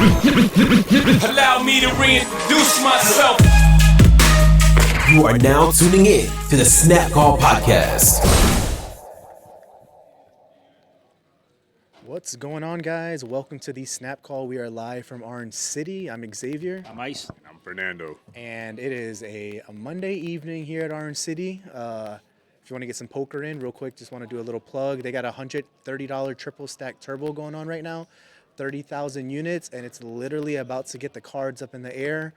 Allow me to reintroduce myself. You are now tuning in to the Snap Call Podcast. What's going on, guys? Welcome to the Snap Call. We are live from Orange City. I'm Xavier. I'm Ice. I'm Fernando. And it is a Monday evening here at Orange City. If you want to get some poker in real quick, just want to do a little plug. They got a $130 triple stack turbo going on right now, 30,000 units, and it's literally about to get the cards up in the air.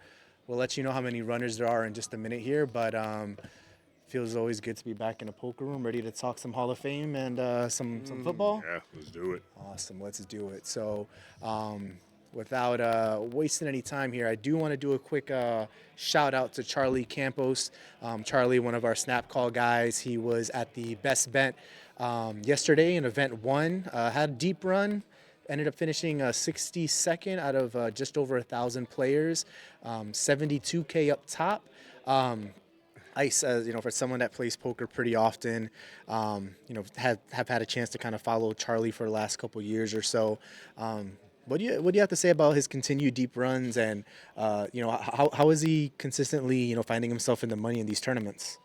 We'll let you know how many runners there are in just a minute here, but feels always good to be back in a poker room, ready to talk some Hall of Fame and some football. Yeah, let's do it. Awesome, let's do it. So without wasting any time here, I do want to do a quick shout out to Charlie Campos. Charlie, one of our Snap Call guys, he was at the Best Bet yesterday in event 1, had a deep run. Ended up finishing 62nd out of just over 1,000 players, 72K up top. Ice, for someone that plays poker pretty often, have had a chance to kind of follow Charlie for the last couple years or so. What do you have to say about his continued deep runs and how is he consistently finding himself in the money in these tournaments?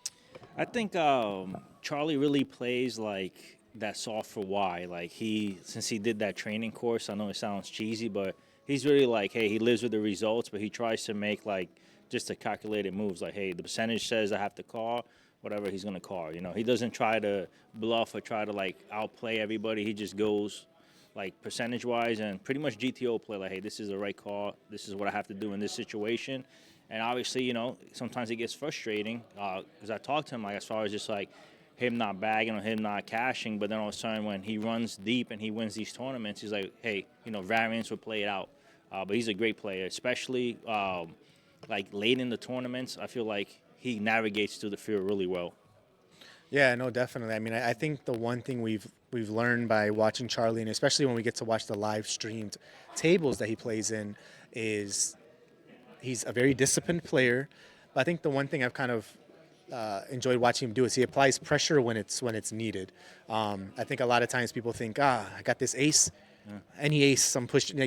I think Charlie really plays like that soft for why. Like since he did that training course, I know it sounds cheesy, but he's really like, hey, he lives with the results, but he tries to make like just the calculated moves. Like, hey, the percentage says I have to call, whatever he's gonna call. He doesn't try to bluff or try to like outplay everybody. He just goes like percentage wise and pretty much GTO play. Like, hey, this is the right call. This is what I have to do in this situation. And obviously, sometimes it gets frustrating because I talked to him like as far as just like him not bagging or him not cashing, but then all of a sudden when he runs deep and he wins these tournaments, he's like, hey, variance will play it out. But he's a great player, especially like late in the tournaments. I feel like he navigates through the field really well. Yeah, no, definitely. I mean, I think the one thing we've learned by watching Charlie, and especially when we get to watch the live streamed tables that he plays in, is he's a very disciplined player. But I think the one thing I've kind of enjoyed watching him do is he applies pressure when it's needed. I think a lot of times people think, I got this ace, any ace, I'm pushing.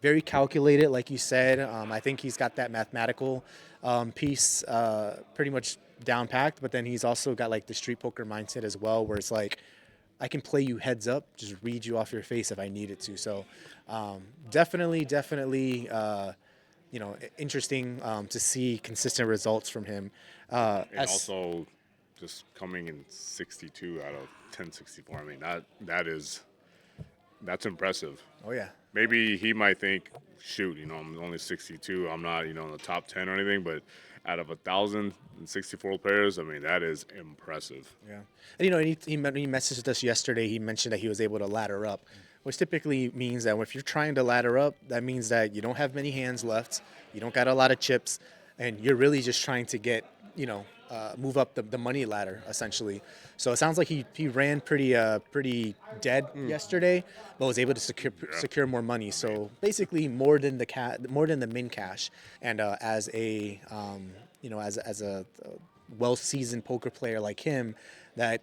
Very calculated, like you said. I think he's got that mathematical piece pretty much down packed, but then he's also got like the street poker mindset as well, where it's like, I can play you heads up, just read you off your face if I needed to. So definitely, interesting to see consistent results from him. And also just coming in 62 out of 1064. I mean, that's impressive. Oh, yeah. Maybe he might think, shoot, I'm only 62. I'm not, in the top 10 or anything, but out of 1,064 players, I mean, that is impressive. Yeah. And, he messaged us yesterday. He mentioned that he was able to ladder up, which typically means that if you're trying to ladder up, that means that you don't have many hands left, you don't got a lot of chips, and you're really just trying to get, move up the money ladder, essentially. So it sounds like he ran pretty dead yesterday, but was able to secure more money. So basically more than the min cash. And as a well-seasoned poker player like him, that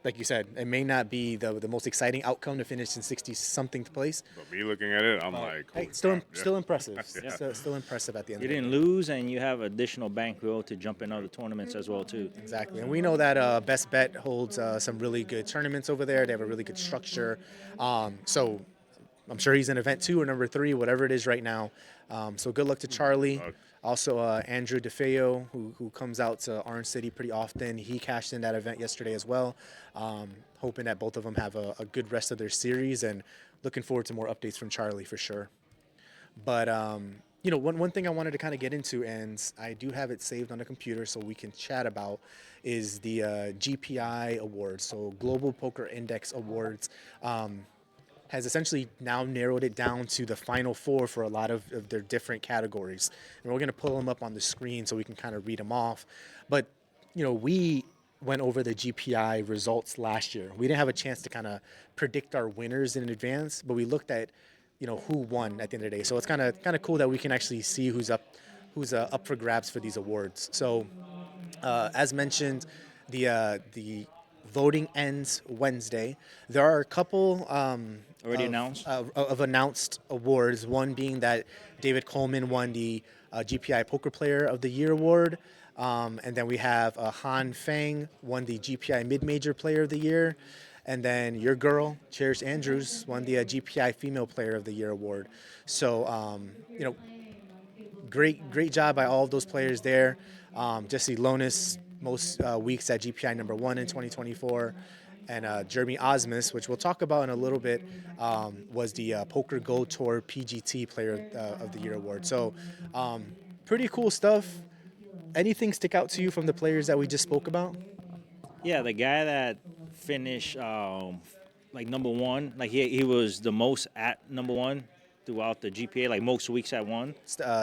like you said, it may not be the most exciting outcome to finish in 60-something place. But me looking at it, I'm like, hey, still impressive. Yeah. Still impressive at the end. You didn't lose, and you have additional bankroll to jump in other tournaments as well too. Exactly, and we know that Best Bet holds some really good tournaments over there. They have a really good structure. So I'm sure he's in event 2 or number 3, whatever it is right now. So good luck to Charlie. Also, Andrew DeFeo, who comes out to Orange City pretty often. He cashed in that event yesterday as well. Hoping that both of them have a good rest of their series, and looking forward to more updates from Charlie for sure. But, one thing I wanted to kind of get into, and I do have it saved on the computer so we can chat about, is the GPI Awards, so Global Poker Index Awards. Has essentially now narrowed it down to the final 4 for a lot of their different categories. And we're going to pull them up on the screen so we can kind of read them off. But, we went over the GPI results last year. We didn't have a chance to kind of predict our winners in advance, but we looked at, who won at the end of the day. So it's kind of cool that we can actually see who's up for grabs for these awards. So as mentioned, the Voting ends Wednesday. There are a couple Already announced? Of announced awards. One being that David Coleman won the GPI Poker Player of the Year award, and then we have Han Feng won the GPI Mid Major Player of the Year, and then your girl Cherish Andrews won the GPI Female Player of the Year award. So great job by all of those players there. Jesse Lonis, most weeks at GPI #1 in 2024. And Jeremy Osmus, which we'll talk about in a little bit, was the Poker Go Tour PGT Player of the Year award. So pretty cool stuff. Anything stick out to you from the players that we just spoke about? Yeah, the guy that finished like #1, like he was the most at #1 throughout the GPA, like most weeks at one.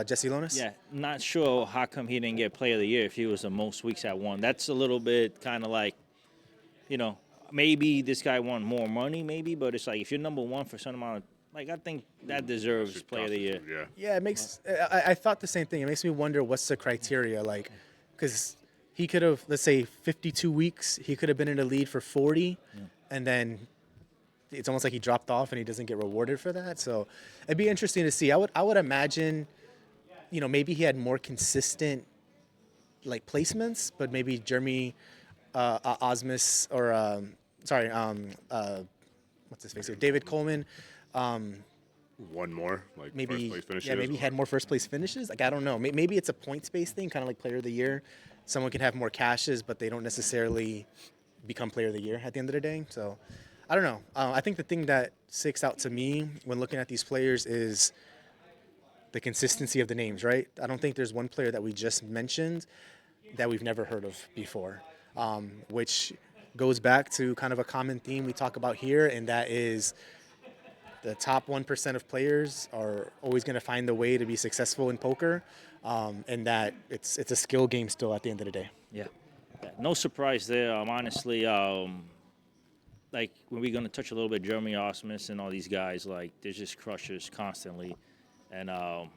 Jesse Lonis? Yeah, not sure how come he didn't get Player of the Year if he was the most weeks at one. That's a little bit kind of like, maybe this guy won more money, maybe, but it's like if you're #1 for some amount of, like, I think that deserves Player of the Year. Yeah. Yeah, it makes. I thought the same thing. It makes me wonder what's the criteria, like, because he could have, let's say, 52 weeks. He could have been in the lead for 40, and then it's almost like he dropped off and he doesn't get rewarded for that. So it'd be interesting to see. I would imagine, maybe he had more consistent, like, placements, but maybe Jeremy Osmus or what's his face here, David Coleman. One more, like Maybe, first place finishes. yeah, maybe he had more first place finishes. Like, I don't know. Maybe it's a points-based thing, kind of like Player of the Year. Someone can have more cashes, but they don't necessarily become Player of the Year at the end of the day. So, I don't know. I think the thing that sticks out to me when looking at these players is the consistency of the names, right? I don't think there's one player that we just mentioned that we've never heard of before, which goes back to kind of a common theme we talk about here, and that is the top 1% of players are always going to find a way to be successful in poker, and that it's a skill game still at the end of the day. Yeah. No surprise there. Honestly, like, when we're going to touch a little bit Jeremy Osmus and all these guys, like, they're just crushers constantly. And I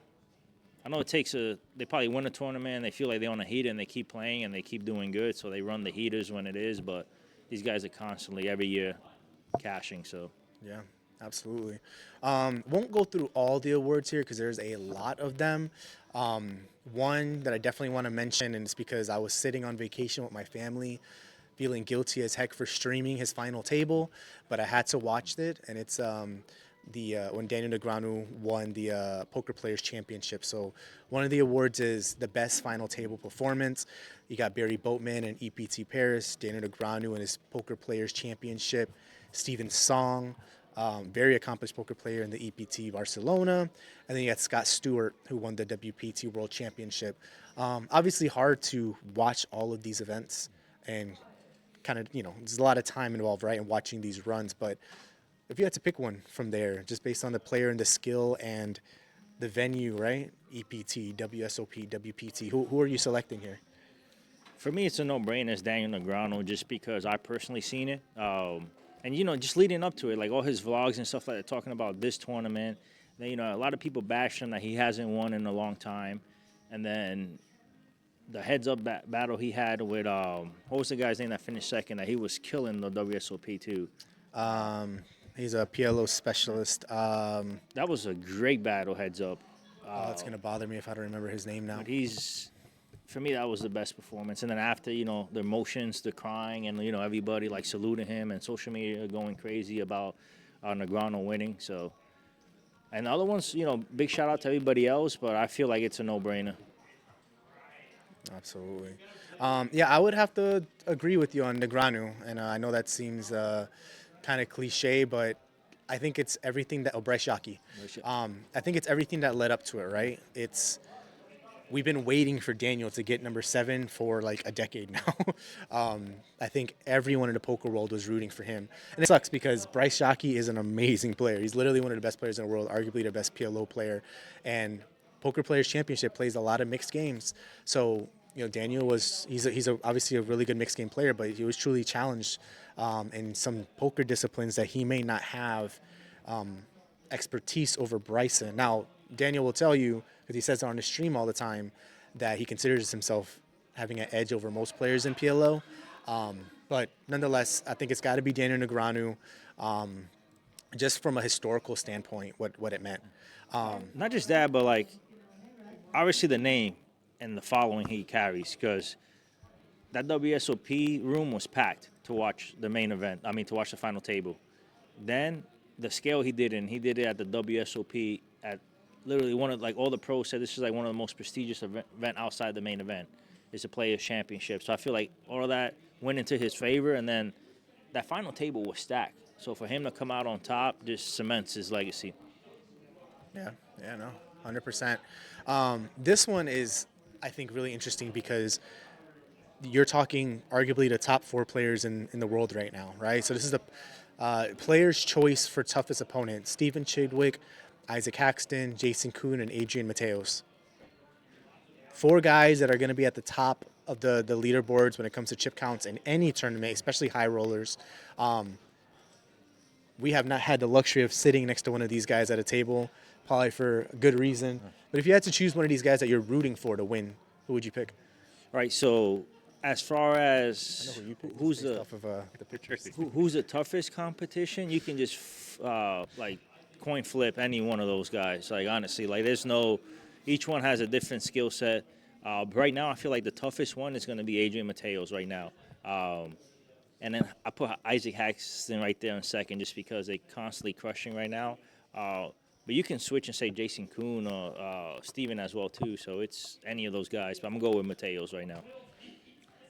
know it takes they probably win a tournament and they feel like they're on a heater and they keep playing and they keep doing good, so they run the heaters when it is, but these guys are constantly, every year, cashing, so. Yeah, absolutely. Won't go through all the awards here because there's a lot of them. One that I definitely want to mention, and it's because I was sitting on vacation with my family, feeling guilty as heck for streaming his final table, but I had to watch it, and it's when Daniel Negreanu won the Poker Players Championship. So one of the awards is the best final table performance. You got Barry Boatman and EPT Paris, Daniel Negreanu and his Poker Players Championship, Stephen Song, very accomplished poker player in the EPT Barcelona, and then you got Scott Stewart, who won the WPT World Championship. Obviously hard to watch all of these events, and kind of, there's a lot of time involved, right, in watching these runs, but if you had to pick one from there, just based on the player and the skill and the venue, right? EPT, WSOP, WPT. Who are you selecting here? For me, it's a no-brainer. It's Daniel Negreanu, just because I personally seen it. And, just leading up to it, like all his vlogs and stuff like that, talking about this tournament. Then, a lot of people bashed him that he hasn't won in a long time. And then the heads-up battle he had with, what was the guy's name that finished second? That he was killing the WSOP, too. He's a PLO specialist. That was a great battle, heads up. It's going to bother me if I don't remember his name now. But for me, that was the best performance. And then after, the emotions, the crying, and, everybody, like, saluting him, and social media going crazy about Negreanu winning. So, and the other ones, big shout-out to everybody else, but I feel like it's a no-brainer. Absolutely. Yeah, I would have to agree with you on Negreanu, and I know that seems kind of cliche, but I think it's everything that Bryce Yockey. I think it's everything that led up to it, right? We've been waiting for Daniel to get #7 for like a decade now. I think everyone in the poker world was rooting for him, and it sucks because Bryce Yockey is an amazing player. He's literally one of the best players in the world, arguably the best PLO player, and Poker Players Championship plays a lot of mixed games. So Daniel he's obviously a really good mixed game player, but he was truly challenged in some poker disciplines that he may not have expertise over Bryson. Now, Daniel will tell you, because he says it on his stream all the time, that he considers himself having an edge over most players in PLO. But nonetheless, I think it's got to be Daniel Negreanu, just from a historical standpoint, what it meant. Not just that, but like obviously the name and the following he carries, because that WSOP room was packed to watch the main event. I mean, to watch the final table. Then the scale he did it at the WSOP at literally one of, like, all the pros said this is like one of the most prestigious event outside the main event. It's a Players Championship. So I feel like all of that went into his favor, and then that final table was stacked. So for him to come out on top just cements his legacy. Yeah, no, 100%. This one is, I think, really interesting because you're talking arguably the top 4 players in the world right now, right? So this is the player's choice for toughest opponent: Stephen Chidwick, Isaac Haxton, Jason Kuhn, and Adrian Mateos. 4 guys that are going to be at the top of the leaderboards when it comes to chip counts in any tournament, especially high rollers. We have not had the luxury of sitting next to one of these guys at a table, probably for a good reason. But if you had to choose one of these guys that you're rooting for to win, who would you pick? All right, so as far as who's the Off of the pictures. who's the toughest competition, you can just like coin flip any one of those guys. Like, honestly, like there's no, each one has a different skill set. But right now, I feel like the toughest one is going to be Adrian Mateos right now. And then I put Isaac Haxton right there in second, just because they're constantly crushing right now. But you can switch and say Jason Kuhn or Steven as well too. So it's any of those guys. But I'm gonna go with Mateos right now.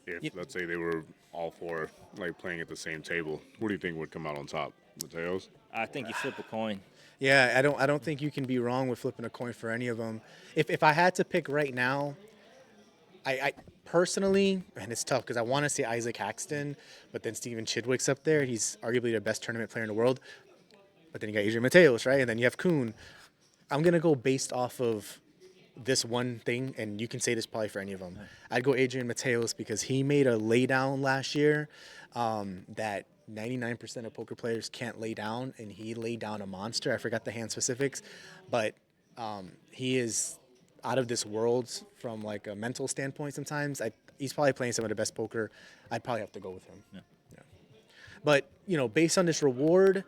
If let's say they were all 4 like playing at the same table, who do you think would come out on top? Mateos? I think you flip a coin. Yeah, I don't think you can be wrong with flipping a coin for any of them. If I had to pick right now, I personally, and it's tough because I want to say Isaac Haxton, but then Stephen Chidwick's up there. He's arguably the best tournament player in the world. But then you got Adrian Mateos, right? And then you have Kuhn. I'm going to go based off of this one thing, and you can say this probably for any of them. I'd go Adrian Mateos because he made a laydown last year that 99% of poker players can't lay down, and he laid down a monster. I forgot the hand specifics, but he is out of this world from like a mental standpoint sometimes. He's probably playing some of the best poker. I'd probably have to go with him. Yeah. But, based on this reward,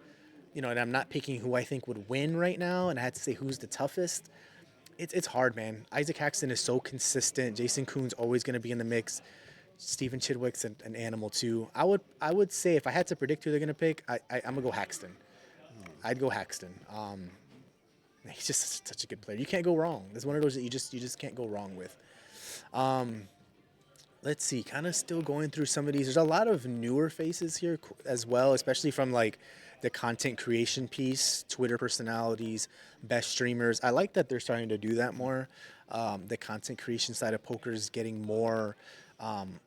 and I'm not picking who I think would win right now, and I had to say who's the toughest, it's hard, man. Isaac Haxton is so consistent. Jason Kuhn's always going to be in the mix. Stephen Chidwick's an animal too. I would say if I had to predict who they're going to pick, I'm going to go Haxton. I'd go Haxton. He's just such a good player. You can't go wrong. It's one of those that you just can't go wrong with. Let's see, kind of still going through some of these. There's a lot of newer faces here as well, especially from like the content creation piece, Twitter personalities, best streamers. I like that they're starting to do that more. The content creation side of poker is getting more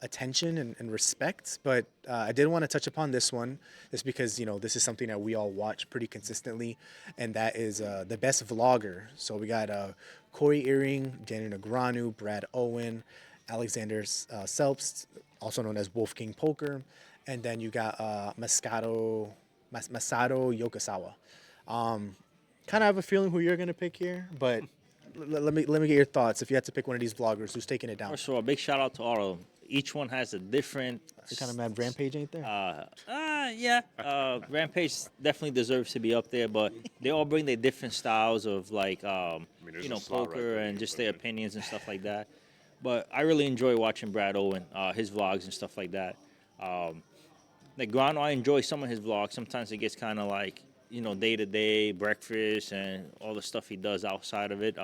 attention and respect. But I did want to touch upon this one just because, this is something that we all watch pretty consistently, and that is the best vlogger. So we got Corey Earing, Daniel Negreanu, Brad Owen, Alexander Selps, also known as Wolf King Poker, and then you got Masato Yokosawa. Kind of have a feeling who you're going to pick here, but let me get your thoughts. If you had to pick one of these vloggers, who's taking it down? First of all, big shout out to all of them. Each one has a different. You're kind of mad Rampage ain't there? Yeah. Rampage definitely deserves to be up there, but they all bring their different styles of like, there's a slot poker right and there, just their opinions and stuff like that. But I really enjoy watching Brad Owen, his vlogs and stuff like that. Negreanu, I enjoy some of his vlogs. Sometimes it gets kind of like, day-to-day breakfast and all the stuff he does outside of it.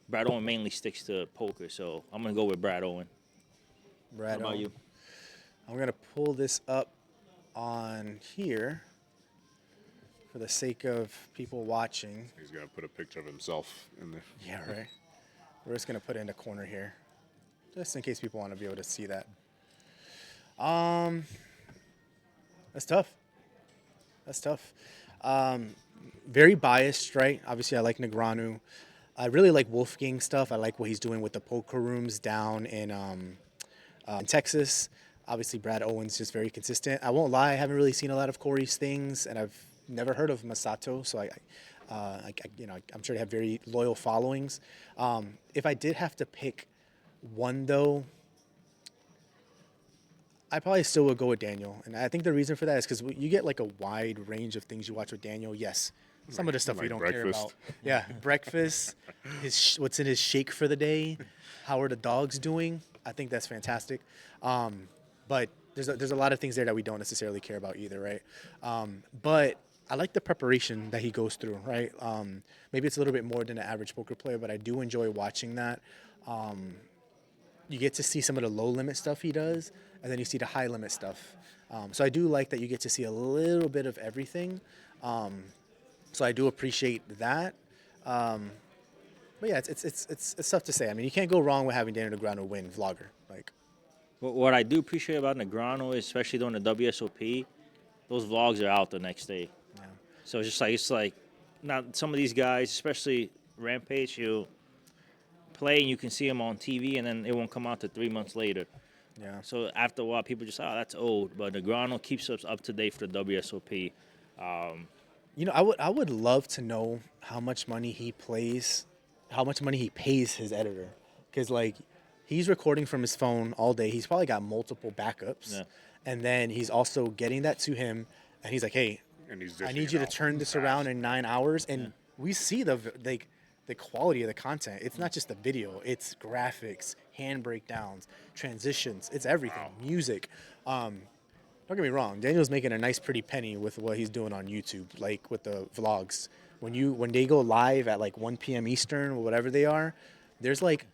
Brad Owen mainly sticks to poker, so I'm going to go with Brad Owen. Brad How about Owen. you? I'm going to pull this up on here for the sake of people watching. He's gonna put a picture of himself in there. Yeah, right. We're just going to put it in the corner here, just in case people want to be able to see that. That's tough. Very biased, right? Obviously, I like Negreanu. I really like Wolfgang stuff. I like what he's doing with the poker rooms down in Texas. Obviously, Brad Owen's just very consistent. I won't lie, I haven't really seen a lot of Corey's things, and I've never heard of Masato, so I'm sure they have very loyal followings. If I did have to pick one, though, I probably still would go with Daniel, and I think the reason for that is because you get like a wide range of things you watch with Daniel. Yes, some of the stuff we like don't care breakfast. about. Yeah, breakfast, what's in his shake for the day, how are the dogs doing? I think that's fantastic. But there's a lot of things there that we don't necessarily care about either, right? But I like the preparation that he goes through, right? Maybe it's a little bit more than an average poker player, but I do enjoy watching that. You get to see some of the low limit stuff he does, and then you see the high limit stuff. So I do like that you get to see a little bit of everything. So I do appreciate that. But yeah, it's tough to say. I mean, you can't go wrong with having Daniel Negreanu win vlogger. Like, What I do appreciate about Negreanu, especially during the WSOP, those vlogs are out the next day. yeah, So it's like, not some of these guys, especially Rampage, you play and you can see them on TV, and then it won't come out to 3 months later. yeah. So after a while, people just, that's old. But Negreanu keeps us up to date for the WSOP. I would love to know how much money he pays his editor, because like he's recording from his phone all day. He's probably got multiple backups, Yeah. and then he's also getting that to him, and he's like, "Hey, And he's I dishing need it you to out turn this fast. around in 9 hours." And we see the quality of the content. It's not just the video; it's graphics, hand breakdowns, transitions. It's everything. Music. Don't get me wrong. Daniel's making a nice, pretty penny with what he's doing on YouTube, like with the vlogs. When they go live at like 1 p.m. Eastern or whatever they are, there's like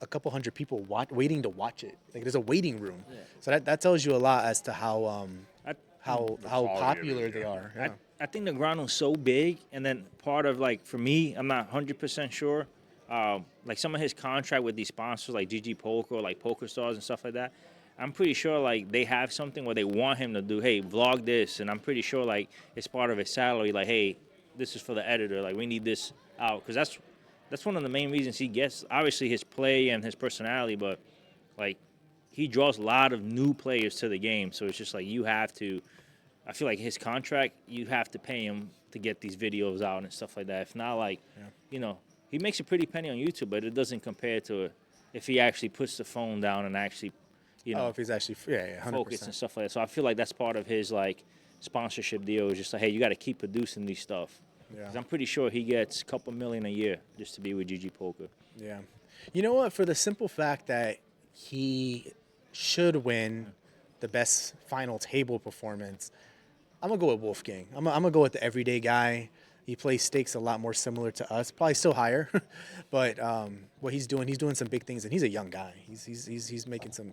a couple hundred people waiting to watch it. Like there's a waiting room. So that tells you a lot as to how I, how quality of popular it, they yeah. are. Yeah. I think Negreanu's so big, and then part of, like, for me, I'm not 100% sure. Like some of his contract with these sponsors, like GG Poker, like Poker Stars and stuff like that. I'm pretty sure like they have something where they want him to do, hey, vlog this, and I'm pretty sure like it's part of his salary. Like, hey, this is for the editor. Like, we need this out, because that's one of the main reasons he gets. Obviously, his play and his personality, but like he draws a lot of new players to the game. So it's just like you have to. I feel like his contract, you have to pay him to get these videos out and stuff like that. If not, like, he makes a pretty penny on YouTube, but it doesn't compare to if he actually puts the phone down and actually, If he's actually 100%. focus and stuff like that. So I feel like that's part of his like sponsorship deal. Is just like, hey, you got to keep producing these stuff. Yeah. 'Cause I'm pretty sure he gets a couple million a year just to be with GG Poker. Yeah. You know what? For the simple fact that he should win the best final table performance, I'm going to go with Wolfgang. I'm going to go with the everyday guy. He plays stakes a lot more similar to us, probably still higher. But what he's doing some big things, and he's a young guy. He's making some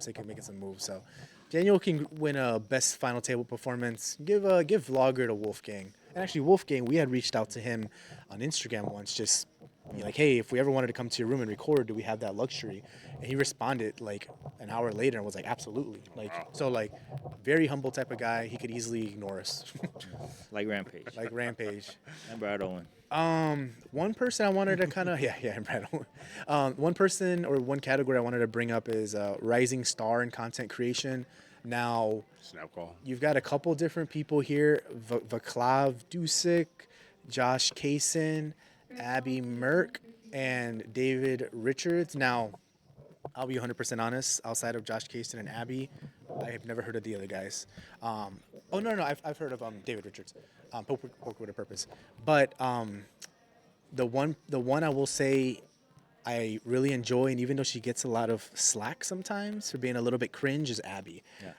moves. So Daniel can win a best final table performance. Give Vlogger to Wolfgang. And actually, Wolfgang, we had reached out to him on Instagram once, just like, hey, if we ever wanted to come to your room and record, do we have that luxury? And he responded like an hour later and was like, absolutely. Like, so like, very humble type of guy. He could easily ignore us, Like Rampage. like Rampage. And Brad Owen. One person I wanted to kind of and Brad Owen. One person or one category I wanted to bring up is rising star in content creation. Now, Snap call. you've got a couple different people here: Vaclav Dusik, Josh Kaysen, Abby Merck, and David Richards. Now, I'll be 100% honest. Outside of Josh Kaysen and Abby, I have never heard of the other guys. I've heard of David Richards, Poker with a Purpose. But the one I will say I really enjoy, and even though she gets a lot of slack sometimes for being a little bit cringe, is Abby. Yeah.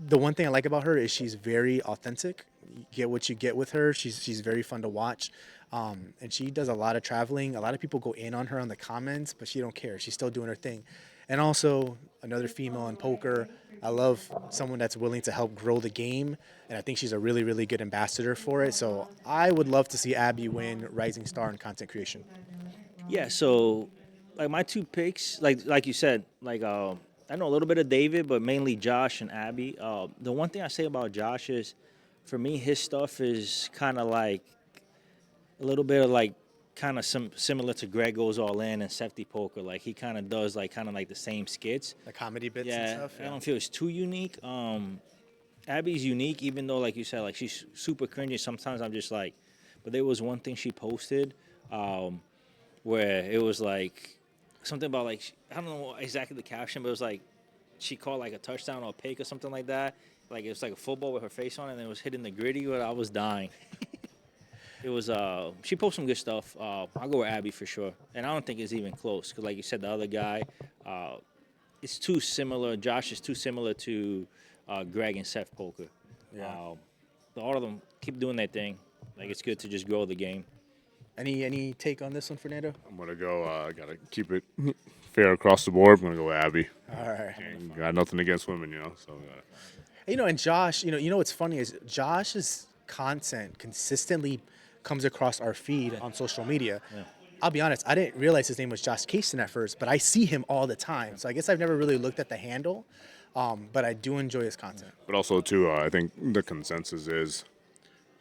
The one thing I like about her is she's very authentic. You get what you get with her. She's very fun to watch. And she does a lot of traveling. A lot of people go in on her on the comments, but she don't care. She's still doing her thing. And also another female in poker. I love someone that's willing to help grow the game, and I think she's a really, really good ambassador for it. So I would love to see Abby win Rising Star in content creation. Yeah, so like my two picks, like you said, like I know a little bit of David, but mainly Josh and Abby. The one thing I say about Josh is, for me, his stuff is kind of like a little bit of like kind of similar to Greg Goes All In and Safety Poker. Like he kind of does like kind of like the same skits. The comedy bits and Yeah, stuff. I don't feel it's too unique. Abby's unique, even though, like you said, like she's super cringy. Sometimes I'm just like, but there was one thing she posted where it was like something about like I don't know exactly the caption, but it was like she caught like a touchdown or a pick or something like that. Like it was like a football with her face on it, and it was hitting the gritty. But I was dying. It was she posted some good stuff. I'll go with Abby for sure, and I don't think it's even close because, like you said, the other guy, it's too similar. Josh is too similar to Greg and Seth Poker. Yeah. All of them keep doing their thing. Like it's good to just grow the game. Any take on this one, Fernando? I'm gonna go. I gotta keep it fair across the board. I'm gonna go with Abby. All right. Got nothing against women, So. And Josh, what's funny is Josh's content consistently comes across our feed on social media. Yeah. I'll be honest, I didn't realize his name was Josh Cason at first, but I see him all the time. So I guess I've never really looked at the handle, but I do enjoy his content. But also, too, I think the consensus is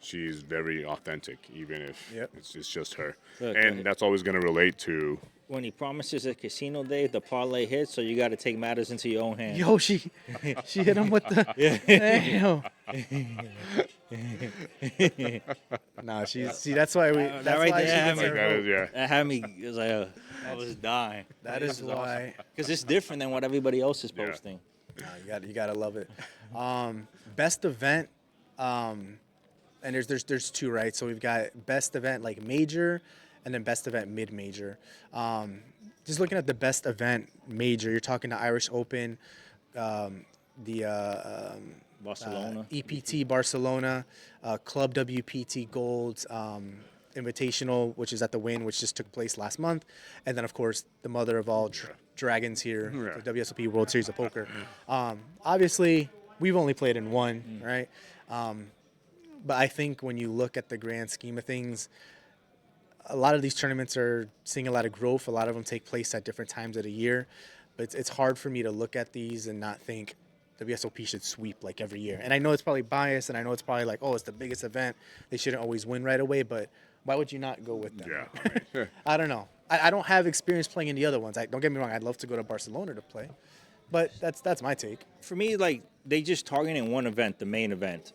she's very authentic, even if it's just her. Look, and that's always going to relate to... When he promises a casino day, the parlay hits, so you got to take matters into your own hands. Yo, she hit him with the... Damn. Nah, that's why we... That's that right why there she had gets me, her vote. that had me, it was like, I was dying. That is why... Because it's different than what everybody else is posting. Nah, you gotta love it. Best event, and there's two, right? So we've got best event like major, and then best event mid-major. Just looking at the best event major, you're talking the Irish Open, the Barcelona. EPT Barcelona, Club WPT Gold, Invitational, which is at the Wynn, which just took place last month, and then of course the mother of all dragons here, the WSOP World Series of Poker. Obviously, we've only played in one, right? But I think when you look at the grand scheme of things, a lot of these tournaments are seeing a lot of growth. A lot of them take place at different times of the year. But it's hard for me to look at these and not think WSOP should sweep like every year. And I know it's probably biased, and I know it's probably like, oh, it's the biggest event. They shouldn't always win right away. But why would you not go with them? Yeah. I don't know. I don't have experience playing in the other ones. Don't get me wrong. I'd love to go to Barcelona to play. But that's my take. For me, like, they just targeting one event, the main event.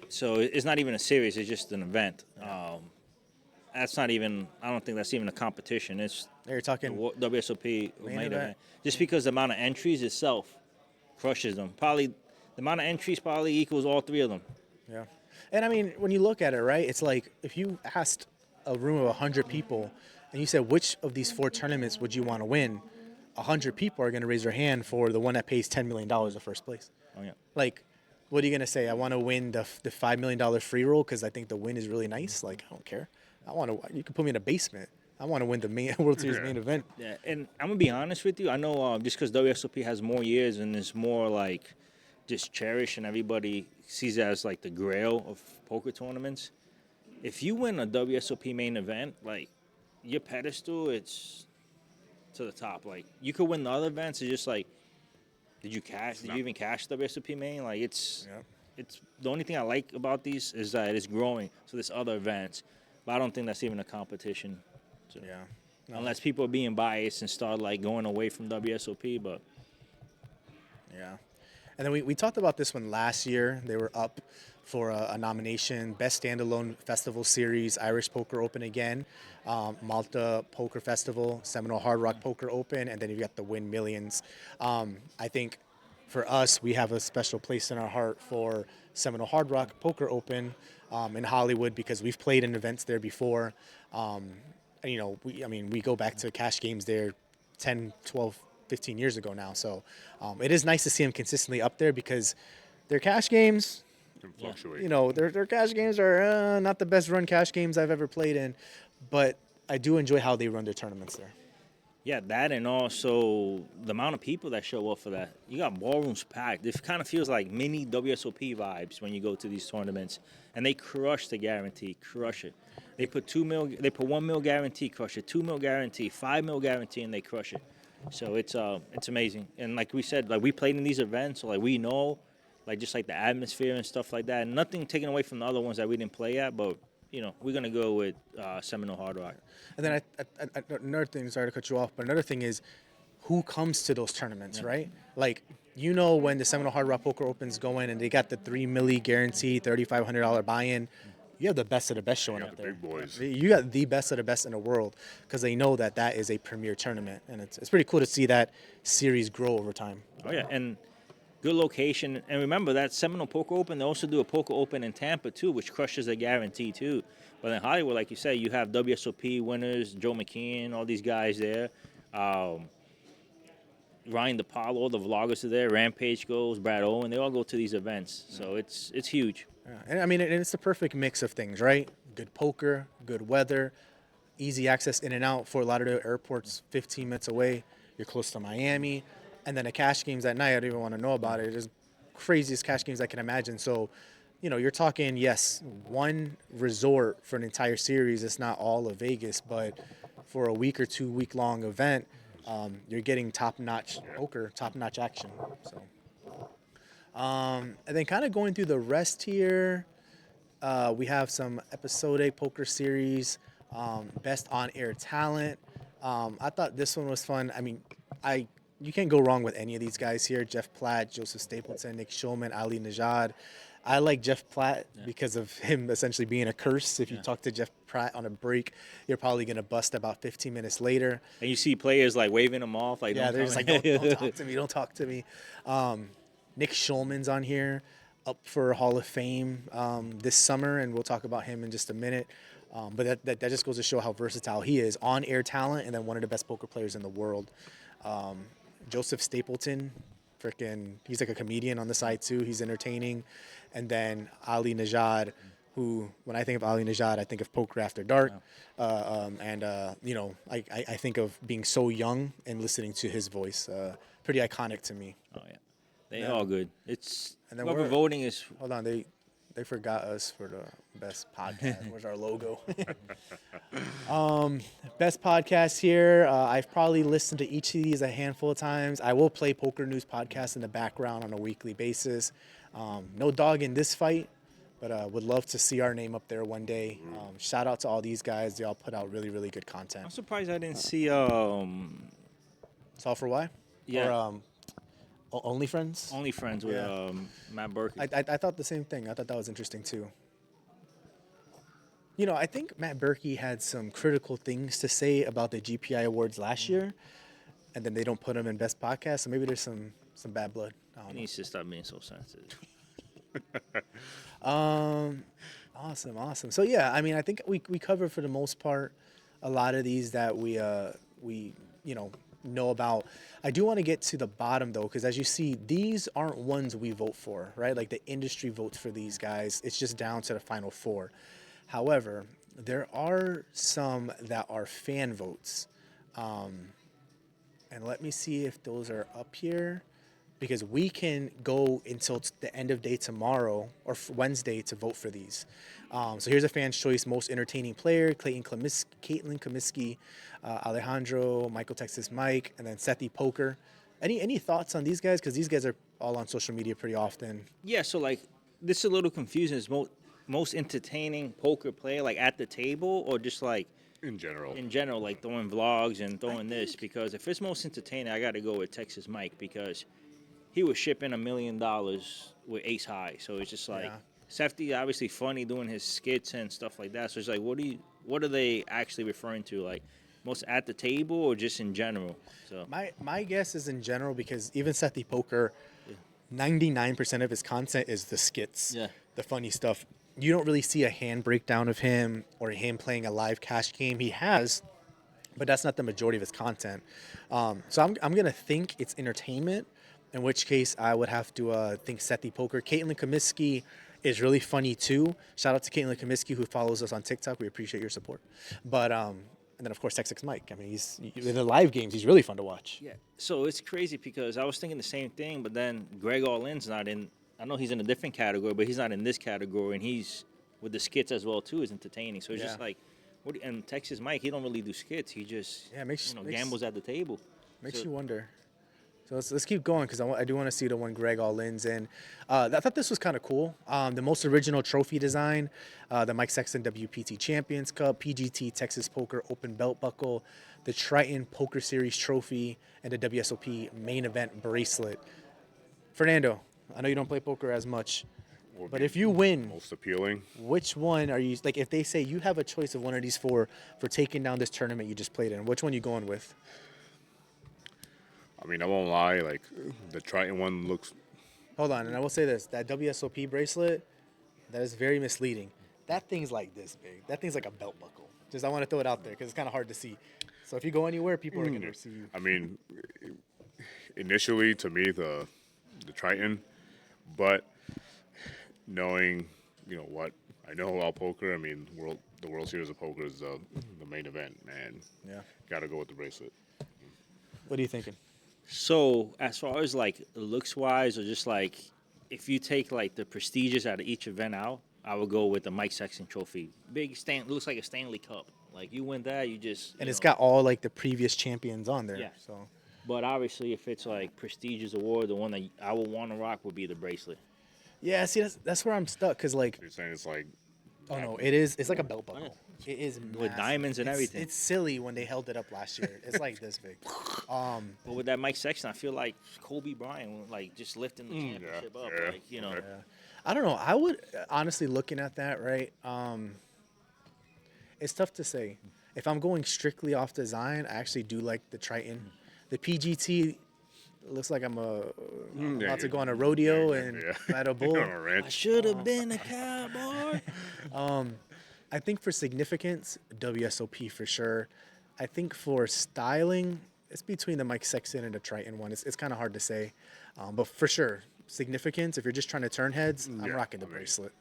So it's not even a series. It's just an event. That's not even, I don't think that's even a competition. It's You're talking WSOP main event. event. Just because the amount of entries itself crushes them. Probably the amount of entries probably equals all three of them. Yeah. And I mean, when you look at it, right, it's like if you asked a room of 100 people and you said, which of these four tournaments would you want to win? 100 people are going to raise their hand for the one that pays $10 million in first place. Oh, yeah. Like, what are you going to say? I want to win the $5 million free roll because I think the win is really nice. Like, I don't care. You can put me in a basement. I want to win the main World Series main event. Yeah, and I'm going to be honest with you. I know just because WSOP has more years and is more, like, just cherished and everybody sees it as, like, the grail of poker tournaments. If you win a WSOP main event, like, your pedestal, it's to the top. Like, you could win the other events. It's just like, did you even cash WSOP main? Like, it's the only thing I like about these is that it's growing. So there's other events. But I don't think that's even a competition. So, Yeah. No. Unless people are being biased and start, like, going away from WSOP, but... Yeah. And then we talked about this one last year. They were up for a nomination, Best Standalone Festival Series, Irish Poker Open again, Malta Poker Festival, Seminole Hard Rock Poker Open, and then you've got the Win Millions. I think for us, we have a special place in our heart for Seminole Hard Rock Poker Open in Hollywood because we've played in events there before. And, we go back to cash games there 10, 12, 15 years ago now. So it is nice to see them consistently up there because their cash games, Can fluctuate. their cash games are not the best run cash games I've ever played in, but I do enjoy how they run their tournaments there. Yeah, that and also the amount of people that show up for that. You got ballrooms packed. It kind of feels like mini WSOP vibes when you go to these tournaments, and they crush the guarantee, crush it. They put $1 million guarantee, crush it. $2 million guarantee, $5 million guarantee, and they crush it. So it's amazing. And like we said, like we played in these events, so like we know, like just like the atmosphere and stuff like that. And nothing taken away from the other ones that we didn't play at, but we're gonna go with Seminole Hard Rock. And then another thing, sorry to cut you off, but another thing is who comes to those tournaments, right? Like, when the Seminole Hard Rock Poker Open's going and they got the $3 million guarantee, $3,500 buy-in, you have the best of the best showing got up the there. big boys. You got the best of the best in the world because they know that that is a premier tournament, and it's pretty cool to see that series grow over time. Oh yeah, and good location. And remember that Seminole Poker Open, they also do a Poker Open in Tampa too, which crushes a guarantee too. But in Hollywood, like you say, you have WSOP winners, Joe McKeon, all these guys there. Ryan DePaulo, all the vloggers are there. Rampage goes, Brad Owen, they all go to these events. So it's huge. Yeah. And I mean, and it's the perfect mix of things, right? Good poker, good weather, easy access in and out. Fort Lauderdale Airport's 15 minutes away. You're close to Miami. And then the cash games at night, I don't even want to know about it. It's craziest cash games I can imagine. So, you know, you're talking, yes, one resort for an entire series. It's not all of Vegas, but for a week or 2 week long event, you're getting top-notch poker, top-notch action. So, and then kind of going through the rest here, we have some episodic poker series, best on-air talent. I thought this one was fun. I mean, you can't go wrong with any of these guys here. Jeff Platt, Joseph Stapleton, Nick Schulman, Ali Najad. I like Jeff Platt because of him essentially being a curse. If you talk to Jeff Platt on a break, you're probably going to bust about 15 minutes later. And you see players like waving them off, like Yeah, don't they're just come like, in. don't talk to me, don't talk to me. Nick Schulman's on here, up for Hall of Fame this summer, and we'll talk about him in just a minute. But that just goes to show how versatile he is. On-air talent, and then one of the best poker players in the world. Joseph Stapleton, he's like a comedian on the side too. He's entertaining. And then Ali Najad, who, when I think of Ali Najad, I think of Poker After Dark. You know, I think of being so young and listening to his voice. Pretty iconic to me. Oh yeah, they all good. It's And then whoever voting is. Hold on, they forgot us for the best podcast. Where's our logo? Best podcast here. I've probably listened to each of these a handful of times. I will play Poker News podcast in the background on a weekly basis. No dog in this fight, but would love to see our name up there one day. Shout out to all these guys. They all put out really, really good I'm content. surprised I didn't see. Solve for Why? Yeah. Or Only Friends? Only Friends with Yeah. Matt Berkey. I thought the same thing. I thought that was interesting too. You know, I think Matt Berkey had some critical things to say about the GPI Awards last year, and then they don't put him in Best Podcast, so maybe there's some bad blood. I don't He know. needs to stop being so sensitive. Awesome. So yeah, I mean, I think we covered for the most part a lot of these that we know about. I do want to get to the bottom though, because as you see, these aren't ones we vote for, right? Like the industry votes for these guys. It's just down to the final four. However, there are some that are fan votes. And let me see if those are up here, because we can go until the end of day tomorrow or Wednesday to vote for these. So here's a fan's choice: most entertaining player, Caitlin Comiskey, Alejandro, Michael Texas Mike, and then Sethi Poker. Any thoughts on these guys? Because these guys are all on social media pretty often. Yeah, so like this is a little confusing. Is most entertaining poker player like at the table or just like In general. in general, like throwing vlogs and throwing this? Because if it's most entertaining, I got to go with Texas Mike because he was shipping $1 million with Ace High. So it's just like Yeah. Sefty obviously funny doing his skits and stuff like that. So it's like, what are they actually referring to? Like most at the table or just in general? So My guess is in general, because even Sethi Poker, 99% of his content is the skits, the funny stuff. You don't really see a hand breakdown of him or him playing a live cash game. He has, but that's not the majority of his content. So I'm gonna think it's entertainment, in which case I would have to think Sethi Poker. Caitlin Comiskey is really funny too. Shout out to Caitlin Comiskey, who follows us on TikTok. We appreciate your support. But and then of course Texas Mike. I mean, he's in the live games. He's really fun to watch. yeah, so it's crazy because I was thinking the same thing, but then Greg Allin's not in. I know he's in a different category, but he's not in this category, and he's with the skits as well too. Is entertaining. So it's just Yeah. like, and Texas Mike, he don't really do skits. He just makes gambles at the table. Makes So- you wonder. So let's keep going, because I do want to see the one Greg Allin's in. I thought this was kind of cool. The most original trophy design, the Mike Sexton WPT Champions Cup, PGT Texas Poker Open Belt Buckle, the Triton Poker Series Trophy, and the WSOP Main Event Bracelet. Fernando, I know you don't play poker as much. would But be if you win, most appealing. which one are you like? If they say you have a choice of one of these four for taking down this tournament you just played in, which one you going with? I mean, I won't lie. Like the Triton one looks. Hold on, and I will say this: that WSOP bracelet, that is very misleading. That thing's like this big. That thing's like a belt buckle. Just I want to throw it out there because it's kind of hard to see. So if you go anywhere, people are gonna see you. I mean, initially to me the Triton, but knowing what I know about poker, I mean the World Series of Poker is the main event, man. Yeah. Got to go with the bracelet. What are you thinking? So as far as like looks wise, or just like if you take like the prestigious out of each event out, I would go with the Mike Sexton Trophy. Big looks like a Stanley Cup. Like you win that, you just And you it's know. got all like the previous champions on there. Yeah. So But obviously, if it's like prestigious award, the one that I would want to rock would be the bracelet. yeah, see that's where I'm stuck because like You're saying it's like. oh no, it is it's like a belt buckle. It is With massive. diamonds and everything. It's silly when they held it up last year. It's like this big. But with that Mike Sexton, I feel like Kobe Bryant, like just lifting the championship up, yeah, like you know. okay. I don't know. I would honestly looking at that, right? It's tough to say. If I'm going strictly off design, I actually do like the Triton. The PGT looks like I'm about to go on a rodeo and ride a bull. On a I ranch. should have been a cowboy. I think for significance, WSOP for sure. I think for styling, it's between the Mike Sexton and the Triton one. It's kind of hard to say, but for sure, significance. If you're just trying to turn heads, I'm rocking the bracelet.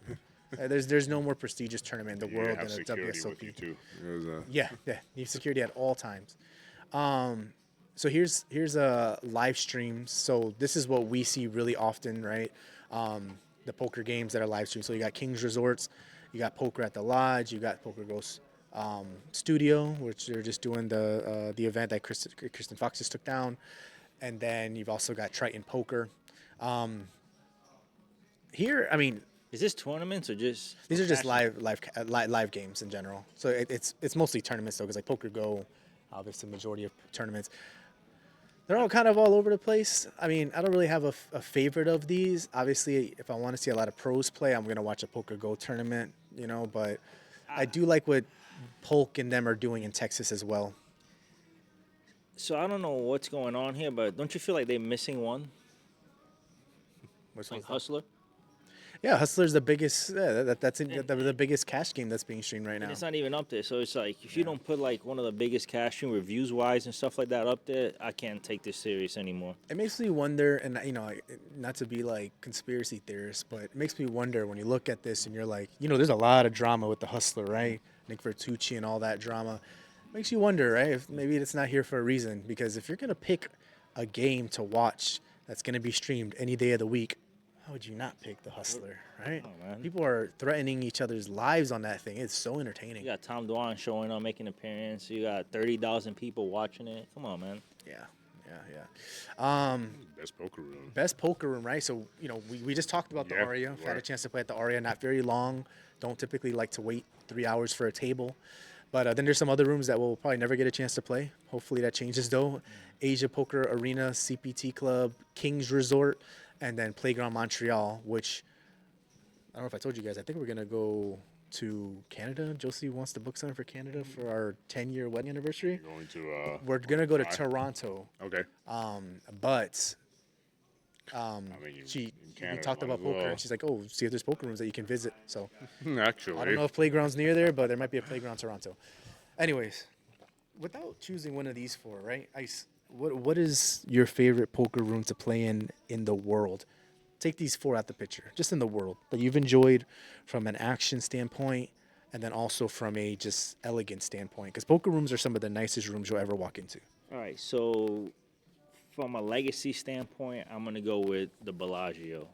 There's no more prestigious tournament in the You world have than a security with you WSOP. too. It was, Yeah, you need security at all times. So here's a live stream. So this is what we see really often, right? The poker games that are live streamed. So you got King's Resorts, you got Poker at the Lodge, you got Poker Ghost Studio, which they're just doing the event that Kristen Fox just took down, and then you've also got Triton Poker. Here, I mean, Is this tournaments or just? these are just passion? live games in general. So it's mostly tournaments though, because like Poker Go, obviously the majority of tournaments. They're all kind of all over the place. I mean, I don't really have a favorite of these. Obviously, if I want to see a lot of pros play, I'm gonna watch a Poker Go tournament, But I do like what Polk and them are doing in Texas as well. So I don't know what's going on here, but don't you feel like they're missing one? Which Like one's that? Hustler? Yeah, Hustler's the biggest. Yeah, that's the biggest cash game that's being streamed right now. And it's not even up there. So it's like if you don't put like one of the biggest cash stream reviews wise and stuff like that up there, I can't take this serious anymore. It makes me wonder, and not to be like conspiracy theorist, but it makes me wonder when you look at this and you're like, there's a lot of drama with the Hustler, right? Nick Vertucci and all that drama. Makes you wonder, right? If maybe it's not here for a reason. Because if you're gonna pick a game to watch that's gonna be streamed any day of the week, how would you not pick the Hustler, right? Oh, man. People are threatening each other's lives on that thing. It's so entertaining. You got Tom Dwan showing up, making an appearance. You got 30,000 people watching it. Come on, man. Yeah. best poker room. Best poker room, right? So, we just talked about the Yeah, Aria. I've had a right. chance to play at the Aria, not very long. Don't typically like to wait 3 hours for a table. But then there's some other rooms that we'll probably never get a chance to play. Hopefully that changes, though. Asia Poker Arena, CPT Club, King's Resort, and then Playground Montreal, which I don't know if I told you guys. I think we're going to go to Canada. Josie wants to book something for Canada for our 10-year wedding anniversary. Going to. We're going to go to Hi. Toronto. Okay. But mean, we Canada talked might about as poker, well. and she's like, "Oh, see if there's poker rooms that you can visit." So Actually. I don't know if playground's near there, but there might be a playground Toronto. Anyways, without choosing one of these four, right? Ice. What is your favorite poker room to play in the world? Take these four out the picture, just in the world that you've enjoyed from an action standpoint, and then also from a just elegant standpoint. Because poker rooms are some of the nicest rooms you'll ever walk into. All right, so from a legacy standpoint, I'm gonna go with the Bellagio.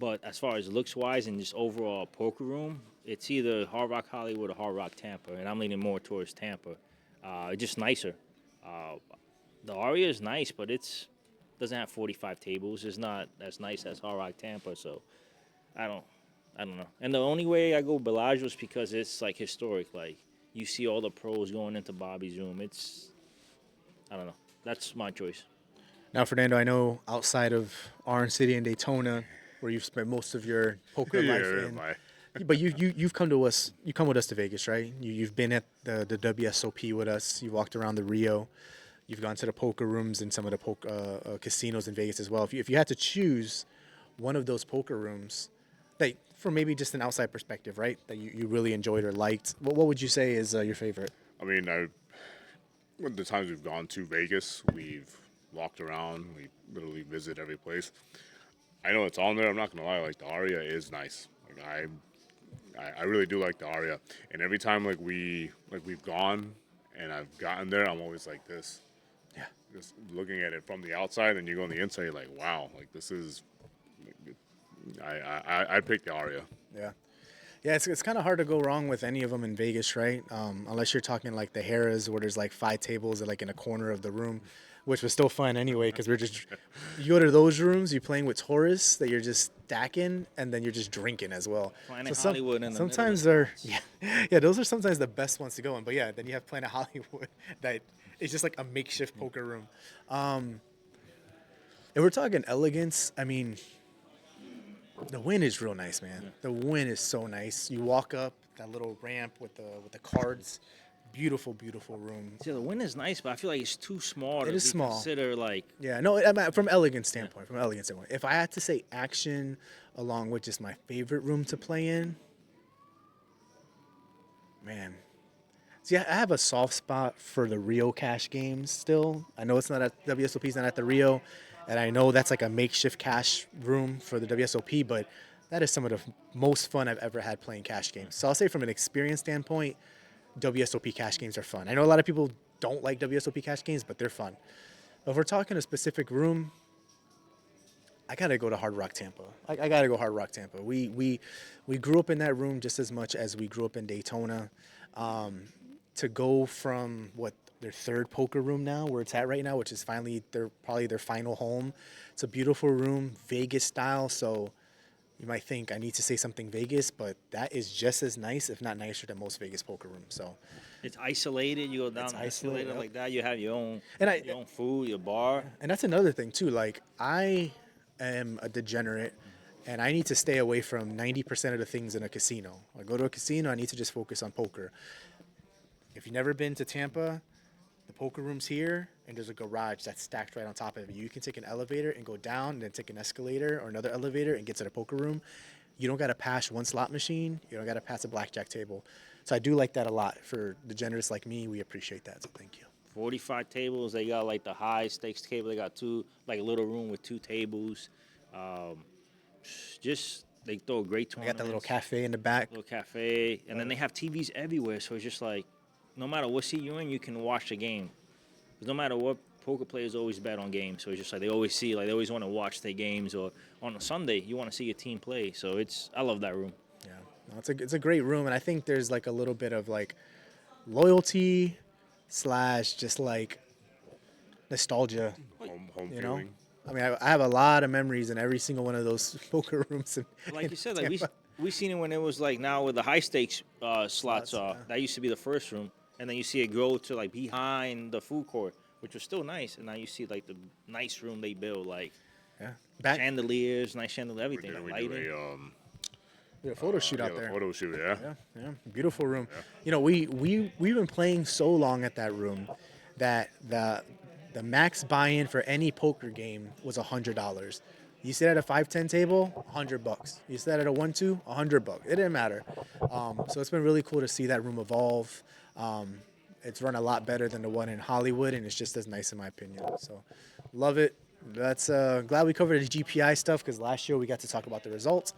But as far as looks wise and just overall poker room, it's either Hard Rock Hollywood or Hard Rock Tampa, and I'm leaning more towards Tampa. It's just nicer. The Aria is nice, but it's doesn't have 45 tables. It's not as nice as Hard Rock Tampa, so I don't know. And the only way I go Bellagio is because it's like historic. Like you see all the pros going into Bobby's room. I don't know. That's my choice. Now, Fernando, I know outside of Orange City and Daytona, where you've spent most of your poker life in. my But you've come to us. You come with us to Vegas, right? You've been at the WSOP with us. You walked around the Rio. You've gone to the poker rooms and some of the casinos in Vegas as well. If you had to choose one of those poker rooms, that from maybe just an outside perspective, right, that you really enjoyed or liked, what would you say is your favorite? I mean, when the times we've gone to Vegas, we've walked around. We literally visit every place. I know it's on there. I'm not gonna lie. Like the Aria is nice. Like I really do like the Aria. And every time we've gone and I've gotten there, I'm always like this. Yeah. Just looking at it from the outside, and you go on the inside, you're like, wow, like this is. I pick the Aria. Yeah. Yeah, it's kind of hard to go wrong with any of them in Vegas, right? Unless you're talking like the Harrah's where there's like 5 tables like in a corner of the room, which was still fun anyway because you go to those rooms, you're playing with tourists that you're just stacking, and then you're just drinking as well. Planet Hollywood in the sometimes middle. yeah, those are sometimes the best ones to go in. But yeah, then you have Planet Hollywood that is just like a makeshift poker room. If we're talking elegance, I mean, the Wynn is real nice, man. Yeah. The Wynn is so nice. You walk up that little ramp with the cards. Beautiful, beautiful room. Yeah, the Wynn is nice, but I feel like it's too small. It is small. Consider like. Yeah, no. From elegance standpoint, if I had to say action along with just my favorite room to play in, man. See, I have a soft spot for the Rio cash games still. I know it's not at WSOP's not at the Rio, and I know that's like a makeshift cash room for the WSOP, but that is some of the most fun I've ever had playing cash games. So I'll say from an experience standpoint, WSOP cash games are fun. I know a lot of people don't like WSOP cash games, but they're fun. But if we're talking a specific room, I gotta go to Hard Rock Tampa. I gotta go Hard Rock Tampa. We grew up in that room just as much as we grew up in Daytona. To go from their third poker room now, where it's at right now, which is finally probably their final home. It's a beautiful room, Vegas style. So you might think I need to say something Vegas, but that is just as nice, if not nicer, than most Vegas poker rooms. So it's isolated. You go down isolated like that. You have your own your own food, your bar. And that's another thing too. Like I am a degenerate, and I need to stay away from 90% of the things in a casino. I go to a casino, I need to just focus on poker. If you've never been to Tampa, the poker room's here, and there's a garage that's stacked right on top of it. You can take an elevator and go down, and then take an escalator or another elevator and get to the poker room. You don't got to pass one slot machine. You don't got to pass a blackjack table. So I do like that a lot. For degenerates like me, we appreciate that, so thank you. 45 tables. They got like the high stakes table. They got a little room with 2 tables. They throw a great tournament. They got that little cafe in the back. Little cafe. And then they have TVs everywhere, so it's just like, no matter what seat you're in, you can watch the game. Because no matter what, poker players always bet on games. So it's just like they always want to watch their games. Or on a Sunday, you want to see your team play. So I love that room. Yeah, no, it's a great room, and I think there's like a little bit of like loyalty / just like nostalgia. Home you feeling. know? I mean, I have a lot of memories in every single one of those poker rooms. Like you said, like we seen it when it was like now with the high stakes slots. That used to be the first room, and then you see it grow to like behind the food court, which was still nice. And now you see like the nice room they build, like chandeliers, nice chandelier, everything, We lighting. did a photo shoot out there. Photo shoot, Yeah, beautiful room. Yeah. You know, we've been playing so long at that room that the max buy-in for any poker game was $100. You sit at a 5-10 table, $100. You sit at a 1-2, $100. It didn't matter. So it's been really cool to see that room evolve. It's run a lot better than the one in Hollywood, and it's just as nice in my opinion. So love it. That's glad we covered the GPI stuff because last year we got to talk about the results.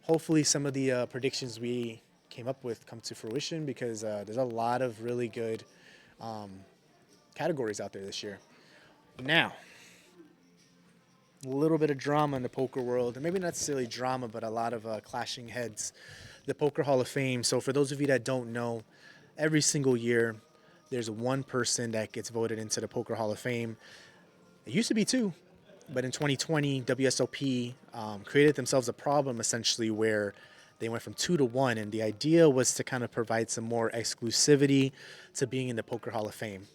Hopefully some of the predictions we came up with come to fruition because there's a lot of really good categories out there this year. Now, a little bit of drama in the poker world, and maybe not necessarily drama, but a lot of clashing heads. The Poker Hall of Fame. So for those of you that don't know, every single year there's one person that gets voted into the Poker Hall of Fame. It used to be 2, but in 2020, WSOP created themselves a problem essentially where they went from 2 to 1, and the idea was to kind of provide some more exclusivity to being in the Poker Hall of Fame.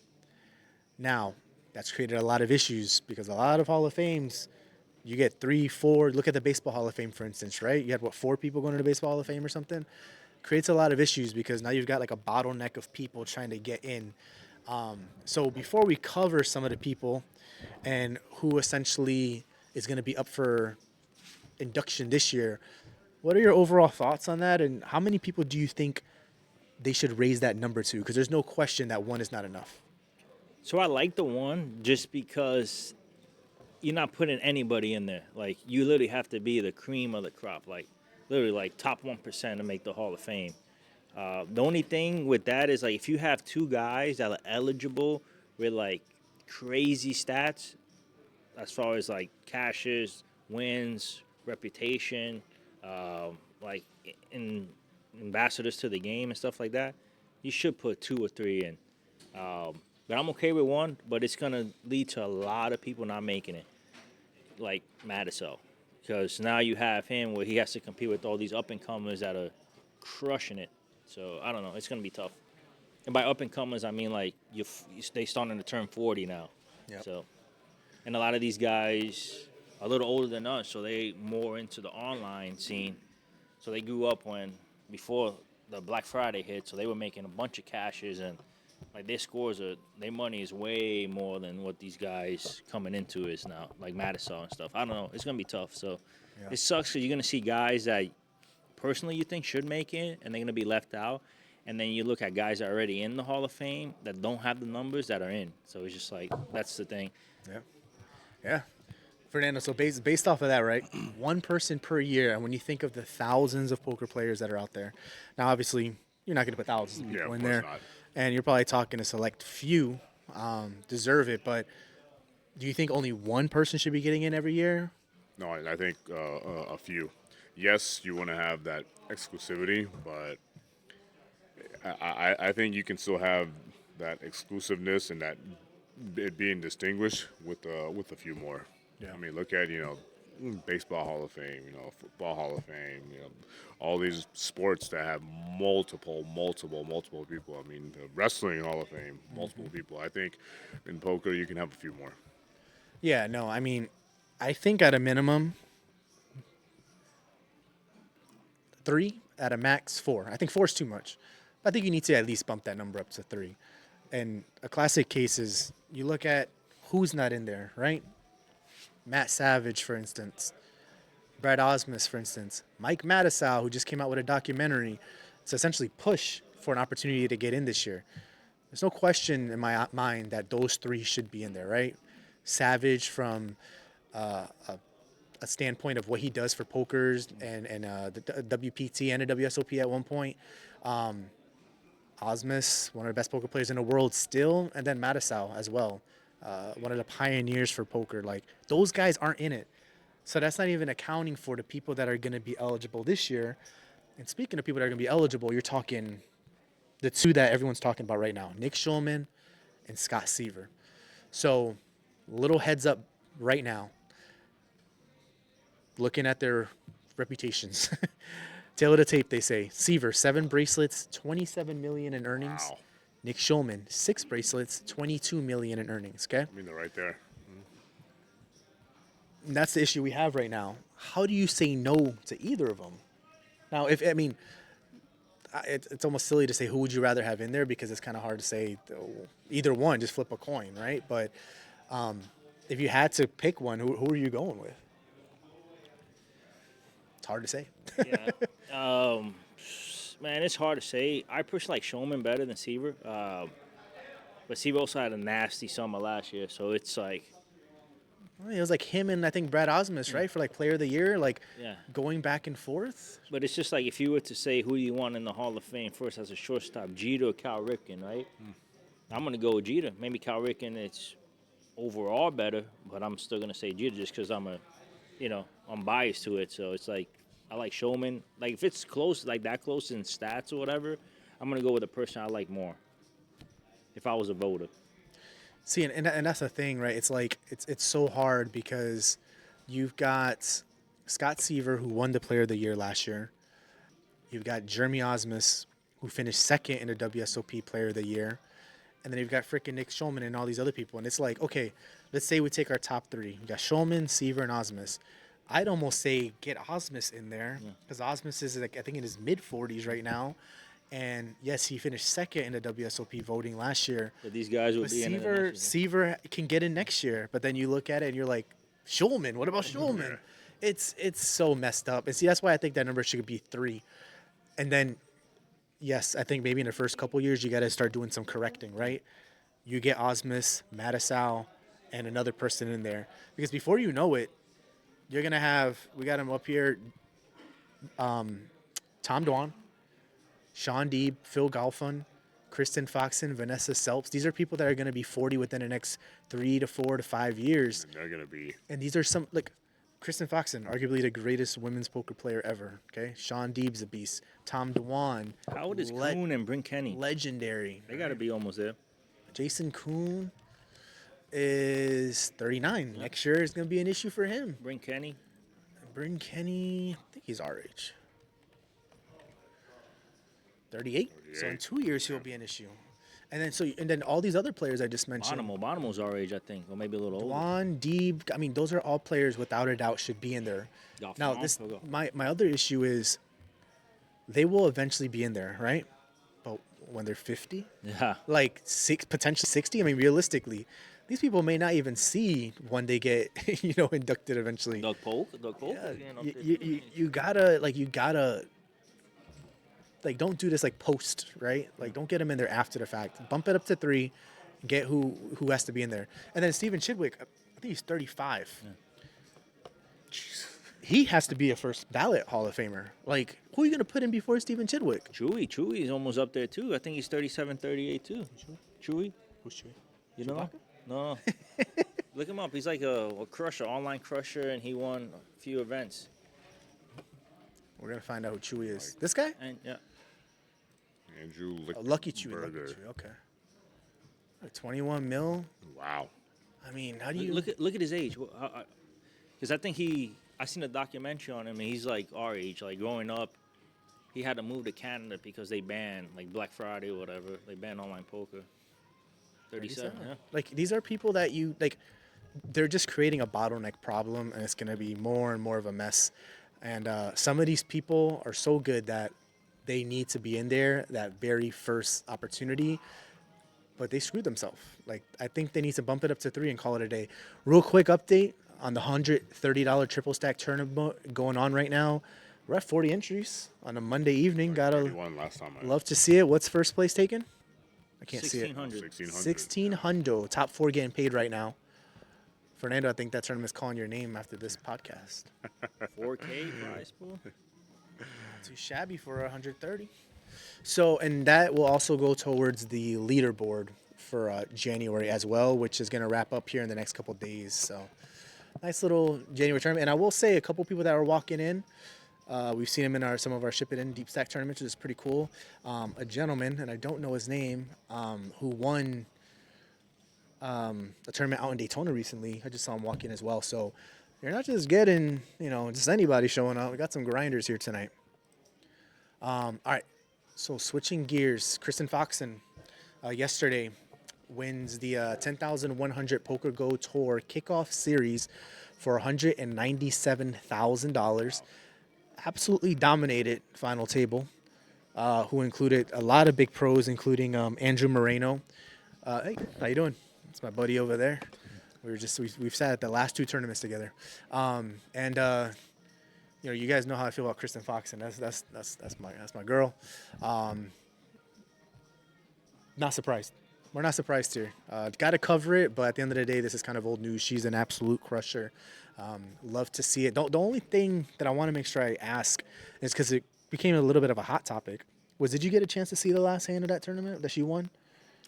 Now, that's created a lot of issues because a lot of Hall of Fames you get 3, 4. Look at the Baseball Hall of Fame, for instance, right? You had, what, 4 people going to the Baseball Hall of Fame or something? Creates a lot of issues because now you've got like a bottleneck of people trying to get in. So before we cover some of the people and who essentially is going to be up for induction this year, what are your overall thoughts on that? And how many people do you think they should raise that number to? Because there's no question that 1 is not enough. So I like the 1 just because you're not putting anybody in there. Like, you literally have to be the cream of the crop, like literally like top 1% to make the Hall of Fame. The only thing with that is, like, if you have 2 guys that are eligible with like crazy stats as far as like cashes, wins, reputation, like ambassadors to the game and stuff like that, you should put 2 or 3 in. But I'm okay with 1, but it's gonna lead to a lot of people not making it, like Madison, because now you have him where he has to compete with all these up-and-comers that are crushing it. So I don't know, it's gonna be tough. And by up-and-comers, I mean like they starting to turn 40 now. Yep. So, and a lot of these guys are a little older than us, so they more into the online scene. So they grew up before the Black Friday hit, so they were making a bunch of cashes, and like their money is way more than what these guys coming into is now, like Madison and stuff. I don't know. It's gonna be tough. So It sucks because you're gonna see guys that personally you think should make it, and they're gonna be left out. And then you look at guys that are already in the Hall of Fame that don't have the numbers that are in. So it's just like that's the thing. Yeah. Fernando, so based off of that, right, 1 person per year, and when you think of the thousands of poker players that are out there, now obviously you're not going to put thousands of people of in course there, not. and you're probably talking a select few deserve it, but do you think only 1 person should be getting in every year? No, I think a few. Yes, you want to have that exclusivity, but I think you can still have that exclusiveness and that it being distinguished with a few more. Yeah. I mean, look at Baseball Hall of Fame, Football Hall of Fame, all these sports that have multiple people. I mean, the Wrestling Hall of Fame, multiple people. I think in poker you can have a few more. Yeah, no, I mean, I think at a minimum 3, at a max 4. I think 4 is too much. I think you need to at least bump that number up to 3. And a classic case is you look at who's not in there, right? Matt Savage, for instance. Brad Osmus, for instance. Mike Madisau, who just came out with a documentary to essentially push for an opportunity to get in this year. There's no question in my mind that those 3 should be in there, right? Savage from a standpoint of what he does for pokers and the WPT and the WSOP at one point. Osmus, one of the best poker players in the world still, and then Madisau as well. One of the pioneers for poker. Like, those guys aren't in it. So that's not even accounting for the people that are going to be eligible this year. And speaking of people that are going to be eligible, you're talking the 2 that everyone's talking about right now, Nick Schulman and Scott Seiver. So, little heads up right now. Looking at their reputations. Tail of the tape, they say. Seiver, 7 bracelets, $27 million in earnings. Wow. Nick Schulman, 6 bracelets, $22 million in earnings. Okay, I mean, they're right there. and that's the issue we have right now. How do you say no to either of them? Now, it's almost silly to say who would you rather have in there because it's kind of hard to say either one. Just flip a coin, right? But if you had to pick one, who are you going with? It's hard to say. Yeah. Man, it's hard to say. I personally like Schulman better than Seiver. But Seiver also had a nasty summer last year, so it's like, It was like him and I think Brad Osmus, right, for like Player of the Year, like yeah. going back and forth. But it's just like if you were to say who you want in the Hall of Fame first as a shortstop, Jeter or Cal Ripken, right? I'm gonna go with Jeter. Maybe Cal Ripken it's overall better, but I'm still gonna say Jeter just because I'm biased to it. So it's like I like Schulman. Like if it's close, like that close in stats or whatever, I'm gonna go with the person I like more. If I was a voter. See, and that's the thing, right? It's like it's so hard because you've got Scott Seiver, who won the Player of the Year last year. You've got Jeremy Osmus, who finished second in the WSOP Player of the Year. And then you've got freaking Nick Schulman and all these other people. And it's like, okay, let's say we take our top three. We got Schulman, Seiver, and Osmus. I'd almost say get Osmus in there because Osmus is, like, I think in his mid-40s right now. And, yes, he finished second in the WSOP voting last year. But these guys will But be in it next year. Seiver can get in next year. But then you look at it and you're like, Schulman, what about Schulman? It's so messed up. And see, that's why I think that number should be 3. And then, yes, I think maybe in the first couple years you got to start doing some correcting, right? You get Osmus, Matisau, and another person in there. Because before you know it, you're going to have, we got him up here, Tom Dwan, Sean Deeb, Phil Galfun, Kristen Foxen, Vanessa Selps. These are people that are going to be 40 within the next 3 to 4 to 5 years. And they're going to be. And these are some, like, Kristen Foxen, arguably the greatest women's poker player ever. Okay, Sean Deeb's a beast. Tom Dwan. How old is Kuhn and Bryn Kenny? Legendary. They got to be almost there. Jason Kuhn is 39. Next year is going to be an issue for him. Bryn Kenny. Bryn Kenny, I think he's our age. 38. So in 2 years he'll be an issue. And then all these other players I just mentioned. Bonomo's our age, I think, or maybe a little older. Dwan, Deeb, I mean, those are all players without a doubt should be in there. Now, my other issue is they will eventually be in there, right? But when they're 50, Yeah. like potentially 60, I mean, realistically, these people may not even see when they get, inducted eventually. Doug Polk. Yeah, you gotta don't do this like post, right? Like, don't get him in there after the fact. Bump it up to 3, get who has to be in there. And then Steven Chidwick, I think he's 35. Yeah. He has to be a first ballot Hall of Famer. Like, who are you gonna put in before Steven Chidwick? Chewy is almost up there too. I think he's 37, 38 too. Chewy? Who's Chewy? You know? No. Look him up. He's like a crusher, online crusher, and he won a few events. We're gonna find out who Chewy is. This guy? And yeah. Andrew Lucky Chewy. Lichtenberger. Lucky Chewy. Okay. 21 mil. Wow. I mean, how do you Look at his age? Because I think I seen a documentary on him, and he's like our age. Like growing up, he had to move to Canada because they banned like Black Friday or whatever. They banned online poker. 37. Yeah. Like, these are people that you like. They're just creating a bottleneck problem, and it's gonna be more and more of a mess. And some of these people are so good that they need to be in there that very first opportunity, but they screwed themselves. Like, I think they need to bump it up to 3 and call it a day. Real quick update on the $130 triple stack tournament going on right now. We're at 40 entries on a Monday evening. Gotta Last time love to see it. What's first place taken? I can't see it. 1600. 1600. Top 4 getting paid right now. Fernando, I think that tournament's calling your name after this podcast. 4K prize pool. Too shabby for 130. So, and that will also go towards the leaderboard for January as well, which is going to wrap up here in the next couple days. So, nice little January tournament. And I will say, a couple people that are walking in, we've seen him in some of our Ship It In Deep Stack tournaments, which is pretty cool. A gentleman, and I don't know his name, who won a tournament out in Daytona recently. I just saw him walk in as well. So you're not just getting, just anybody showing up. We got some grinders here tonight. All right. So switching gears, Kristen Foxen yesterday wins the 10,100 Poker Go Tour kickoff series for $197,000. Absolutely dominated final table, who included a lot of big pros, including Andrew Moreno. Hey, how you doing? It's my buddy over there. We've sat at the last 2 tournaments together, you guys know how I feel about Kristen Foxen. That's my girl. Not surprised. We're not surprised here. Got to cover it, but at the end of the day, this is kind of old news. She's an absolute crusher. Love to see it. The only thing that I want to make sure I ask is because it became a little bit of a hot topic. Did you get a chance to see the last hand of that tournament that she won?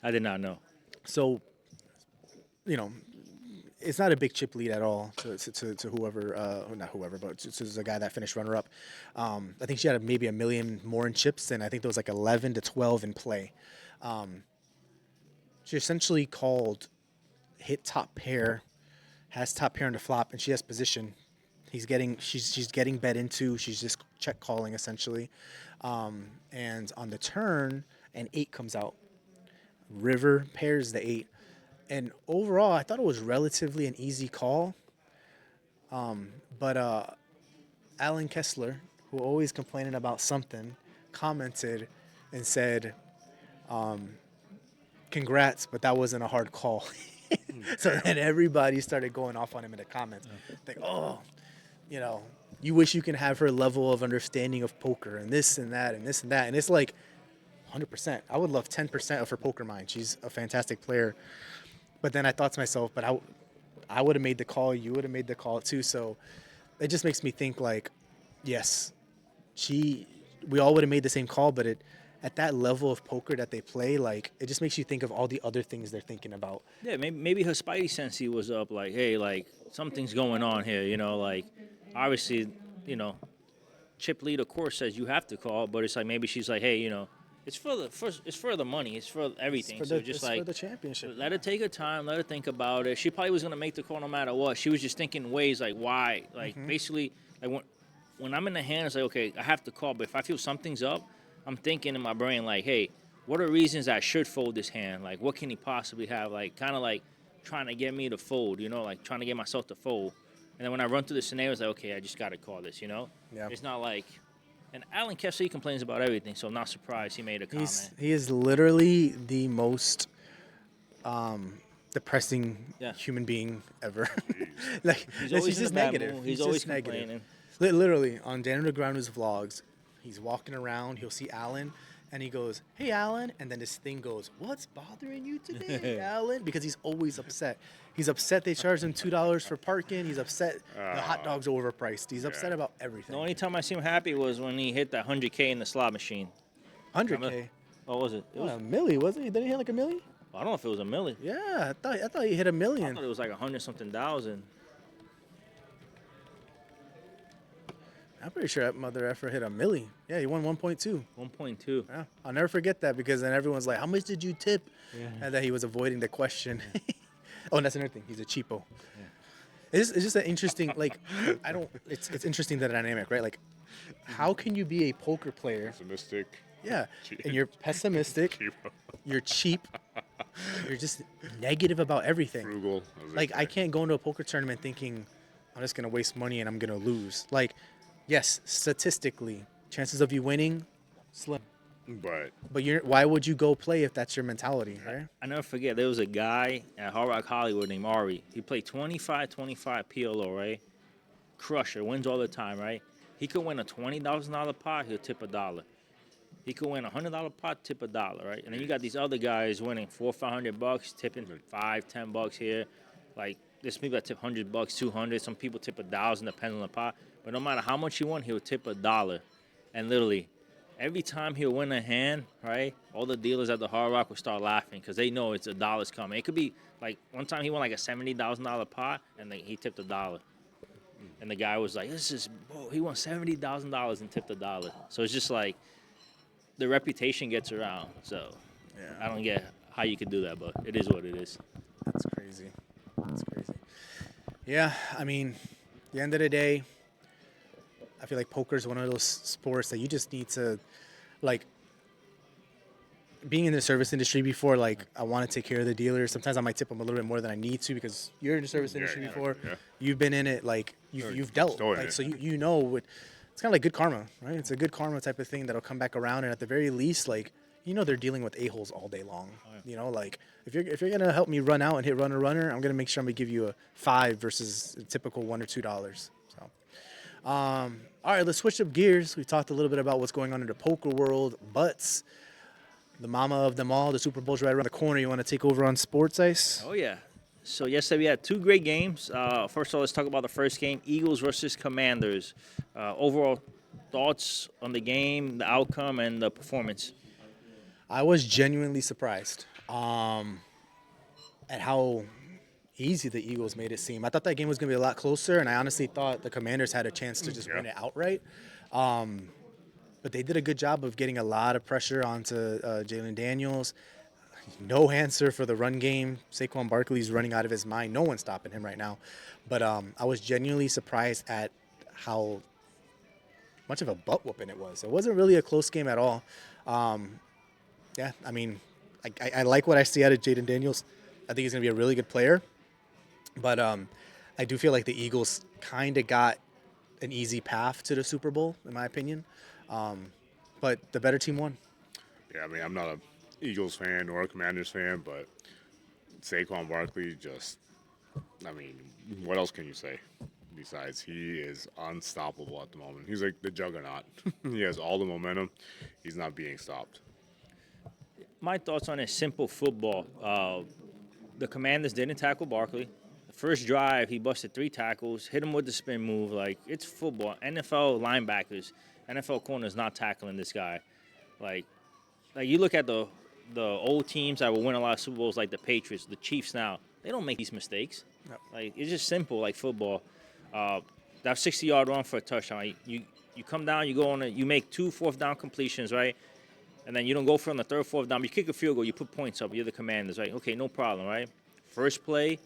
I did not know. So, it's not a big chip lead at all to whoever, not whoever, but to the guy that finished runner-up. I think she had maybe $1 million more in chips, and I think there was like 11 to 12 in play. She essentially called, hit top pair, has top pair on the flop, and she has position. She's getting bet into. She's just check calling essentially, and on the turn, an 8 comes out. river pairs the 8. And overall, I thought it was relatively an easy call. But Alan Kessler, who always complaining about something, commented and said, congrats, but that wasn't a hard call. So then everybody started going off on him in the comments. Like, oh, you wish you can have her level of understanding of poker and this and that and this and that. And it's like 100%. I would love 10% of her poker mind. She's a fantastic player. But then I thought to myself, but I would have made the call. You would have made the call too. So it just makes me think like, yes, we all would have made the same call, but at that level of poker that they play, like, it just makes you think of all the other things they're thinking about. Yeah, maybe her spidey sensey was up, like, hey, like, something's going on here, like, obviously, Chip Lead, of course, says you have to call, but it's like maybe she's like, hey, it's for the money, it's for everything. It's for the championship. Let her take her time, let her think about it. She probably was gonna make the call no matter what. She was just thinking ways like why, like basically, like when I'm in the hand, it's like okay, I have to call, but if I feel something's up, I'm thinking in my brain like, hey, what are reasons I should fold this hand? Like, what can he possibly have? Like, kind of like trying to get me to fold, like trying to get myself to fold. And then when I run through the scenario, it's like, okay, I just got to call this, Yeah. It's not like, and Alan Kessler, he complains about everything, so I'm not surprised he made a comment. He is literally the most depressing human being ever. Like, he's just negative. He's always complaining. Literally, on Daniel Negreanu's vlogs, he's walking around, he'll see Alan, and he goes, hey, Alan, and then this thing goes, what's bothering you today, Alan? Because he's always upset. He's upset they charged him $2 for parking. He's upset the hot dogs are overpriced. He's upset about everything. The only time I see him happy was when he hit that 100K in the slot machine. 100K? What was it? It was a milli, wasn't he? Didn't he hit like a milli? I don't know if it was a milli. Yeah, I thought he hit $1 million. I thought it was like 100-something thousand. I'm pretty sure that mother effer hit $1 million. Yeah, he won 1.2. 1.2. Yeah, I'll never forget that because then everyone's like, how much did you tip? Yeah. And that he was avoiding the question. Oh, and that's another thing. He's a cheapo. Yeah. It's just an interesting, like, it's interesting, the dynamic, right? Like, how can you be a poker player? Pessimistic. Yeah, and you're pessimistic. You're cheap. You're just negative about everything. Frugal. Like, I can't go into a poker tournament thinking I'm just going to waste money and I'm going to lose. Like, yes, statistically, chances of you winning, slim. But why would you go play if that's your mentality, right? I never forget, there was a guy at Hard Rock Hollywood named Ari. He played 25-25 PLO, right? Crusher, wins all the time, right? He could win a $20,000 pot, he'll tip $1. He could win a $100 pot, tip $1, right? And then you got these other guys winning $400-500, tipping $5-10 here. Like, there's people that tip $100, $200. Some people tip $1,000, depending on the pot. But no matter how much he won, he'll tip $1. And literally, every time he'll win a hand, right, all the dealers at the Hard Rock will start laughing because they know it's $1's coming. It could be, like, one time he won, like, a $70,000 pot, and he tipped $1. And the guy was like, he won $70,000 and tipped $1. So it's just like, the reputation gets around. So I don't get how you could do that, but it is what it is. That's crazy. Yeah, I mean, at the end of the day, I feel like poker is one of those sports that you just need to, like, being in the service industry before, like, I want to take care of the dealers. Sometimes I might tip them a little bit more than I need to because you're in the service industry before. Yeah. You've been in it, like, you've dealt. Like, so you know, it's kind of like good karma, right? It's a good karma type of thing that'll come back around. And at the very least, like, they're dealing with a-holes all day long. Oh, yeah. Like, if you're going to help me run out and hit runner, I'm going to make sure I'm going to give you a $5 versus a typical $1 or $2. So, all right, let's switch up gears. We talked a little bit about what's going on in the poker world, but the mama of them all, the Super Bowl's right around the corner. You want to take over on Sports Ice? Oh, yeah. So yesterday we had two great games. First of all, let's talk about the first game, Eagles versus Commanders. Overall thoughts on the game, the outcome, and the performance? I was genuinely surprised at how easy the Eagles made it seem. I thought that game was going to be a lot closer, and I honestly thought the Commanders had a chance to just win it outright. But they did a good job of getting a lot of pressure onto Jalen Daniels. No answer for the run game. Saquon Barkley's running out of his mind. No one's stopping him right now. But I was genuinely surprised at how much of a butt whooping it was. It wasn't really a close game at all. Yeah, I mean, I like what I see out of Jaden Daniels. I think he's going to be a really good player. But I do feel like the Eagles kind of got an easy path to the Super Bowl, in my opinion. But the better team won. Yeah, I mean, I'm not a Eagles fan or a Commanders fan, but Saquon Barkley I mean, what else can you say? Besides, he is unstoppable at the moment. He's like the juggernaut. He has all the momentum. He's not being stopped. My thoughts on it: simple football. The Commanders didn't tackle Barkley. The first drive, he busted 3 tackles, hit him with the spin move. Like, it's football. NFL linebackers, NFL corners not tackling this guy. Like you look at the old teams that will win a lot of Super Bowls, like the Patriots, the Chiefs now. They don't make these mistakes. No. Like, it's just simple, like football. That 60-yard run for a touchdown. You come down, you go on, you make 2 fourth-down completions, right? And then you don't go for on the 3rd, 4th down. You kick a field goal, you put points up. You're the Commanders, right? Okay, no problem, right? First play,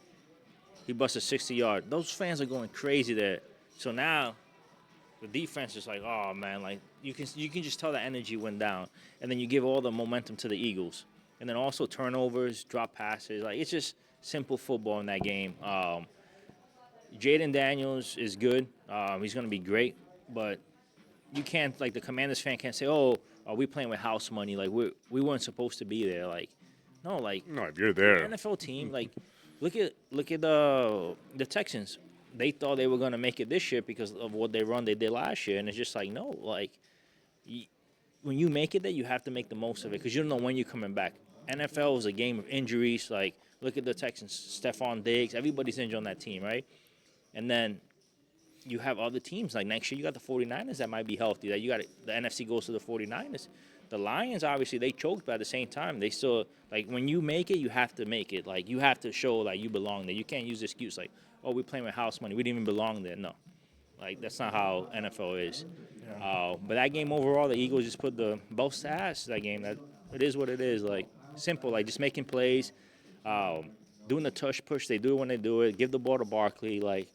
he busted 60-yard. Those fans are going crazy there. So now the defense is like, oh man, like you can just tell the energy went down. And then you give all the momentum to the Eagles. And then also turnovers, drop passes. Like, it's just simple football in that game. Jaden Daniels is good. He's going to be great. But you can't, like, the Commanders fan can't say, oh, are we playing with house money? Like, we weren't supposed to be there. Like, no, like, No, if you're there. NFL team, like, look at the Texans. They thought they were going to make it this year because of what they did last year. And it's just like, no, like, when you make it there, you have to make the most of it because you don't know when you're coming back. NFL is a game of injuries. Like, look at the Texans, Stephon Diggs. Everybody's injured on that team, right? And then you have other teams. Like, next year, you got the 49ers that might be healthy. That you got the NFC goes to the 49ers. The Lions, obviously, they choked, but at the same time, they still, like, when you make it, you have to make it. Like, you have to show, like, you belong there. You can't use the excuse, like, oh, we're playing with house money. We didn't even belong there. No. Like, that's not how NFL is. Yeah. But that game overall, the Eagles just put the both to ass that game. That it is what it is. Like, simple, like, just making plays, doing the tush push. They do it when they do it. Give the ball to Barkley. Like,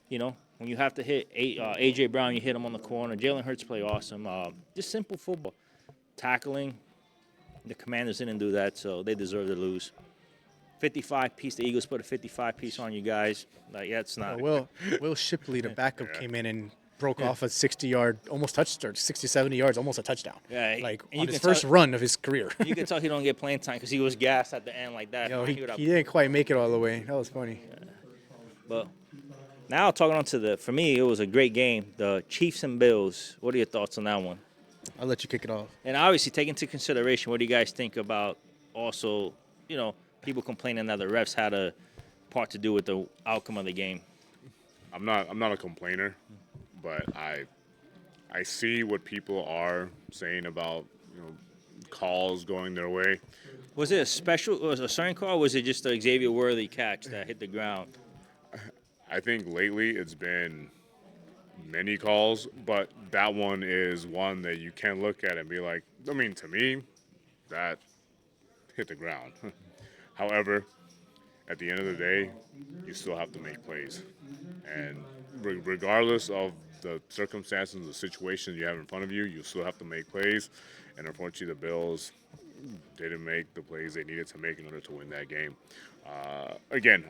you know, when you have to hit A.J. Brown, you hit him on the corner. Jalen Hurts play awesome. Just simple football. Tackling, the Commanders didn't do that, so they deserve to lose. 55-piece, the Eagles put a 55-piece on you guys. Like, yeah, it's not. Will Shipley, the backup, came in and broke off a 60-yard, almost touchdown, 60, 70 yards, almost a touchdown. Yeah, like and on his first run of his career. You can tell he don't get playing time because he was gassed at the end like that. He didn't quite make it all the way. That was funny. Yeah. But now talking on to for me, it was a great game. The Chiefs and Bills. What are your thoughts on that one? I'll let you kick it off. And obviously, take into consideration, what do you guys think about also, you know, people complaining that the refs had a part to do with the outcome of the game? I'm not a complainer, but I see what people are saying about, you know, calls going their way. Was it a certain call, or was it just the Xavier Worthy catch that hit the ground? I think lately it's been many calls, but that one is one that you can look at and be like, I mean, to me, that hit the ground. However, at the end of the day, you still have to make plays. And regardless of the circumstances, the situation you have in front of you, you still have to make plays. And unfortunately, the Bills didn't make the plays they needed to make in order to win that game. Again,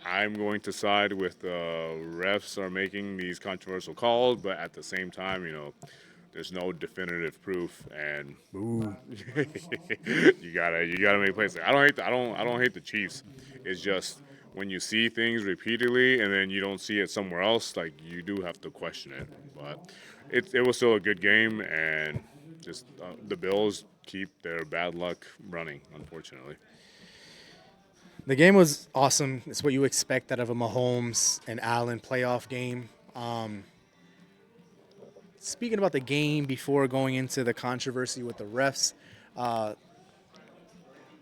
I'm going to side with the refs are making these controversial calls, but at the same time, you know, there's no definitive proof, and you gotta make plays. I don't hate the Chiefs. It's just when you see things repeatedly and then you don't see it somewhere else, like, you do have to question it. But it was still a good game, and just the Bills keep their bad luck running, unfortunately. The game was awesome. It's what you expect out of a Mahomes and Allen playoff game. Speaking about the game before going into the controversy with the refs,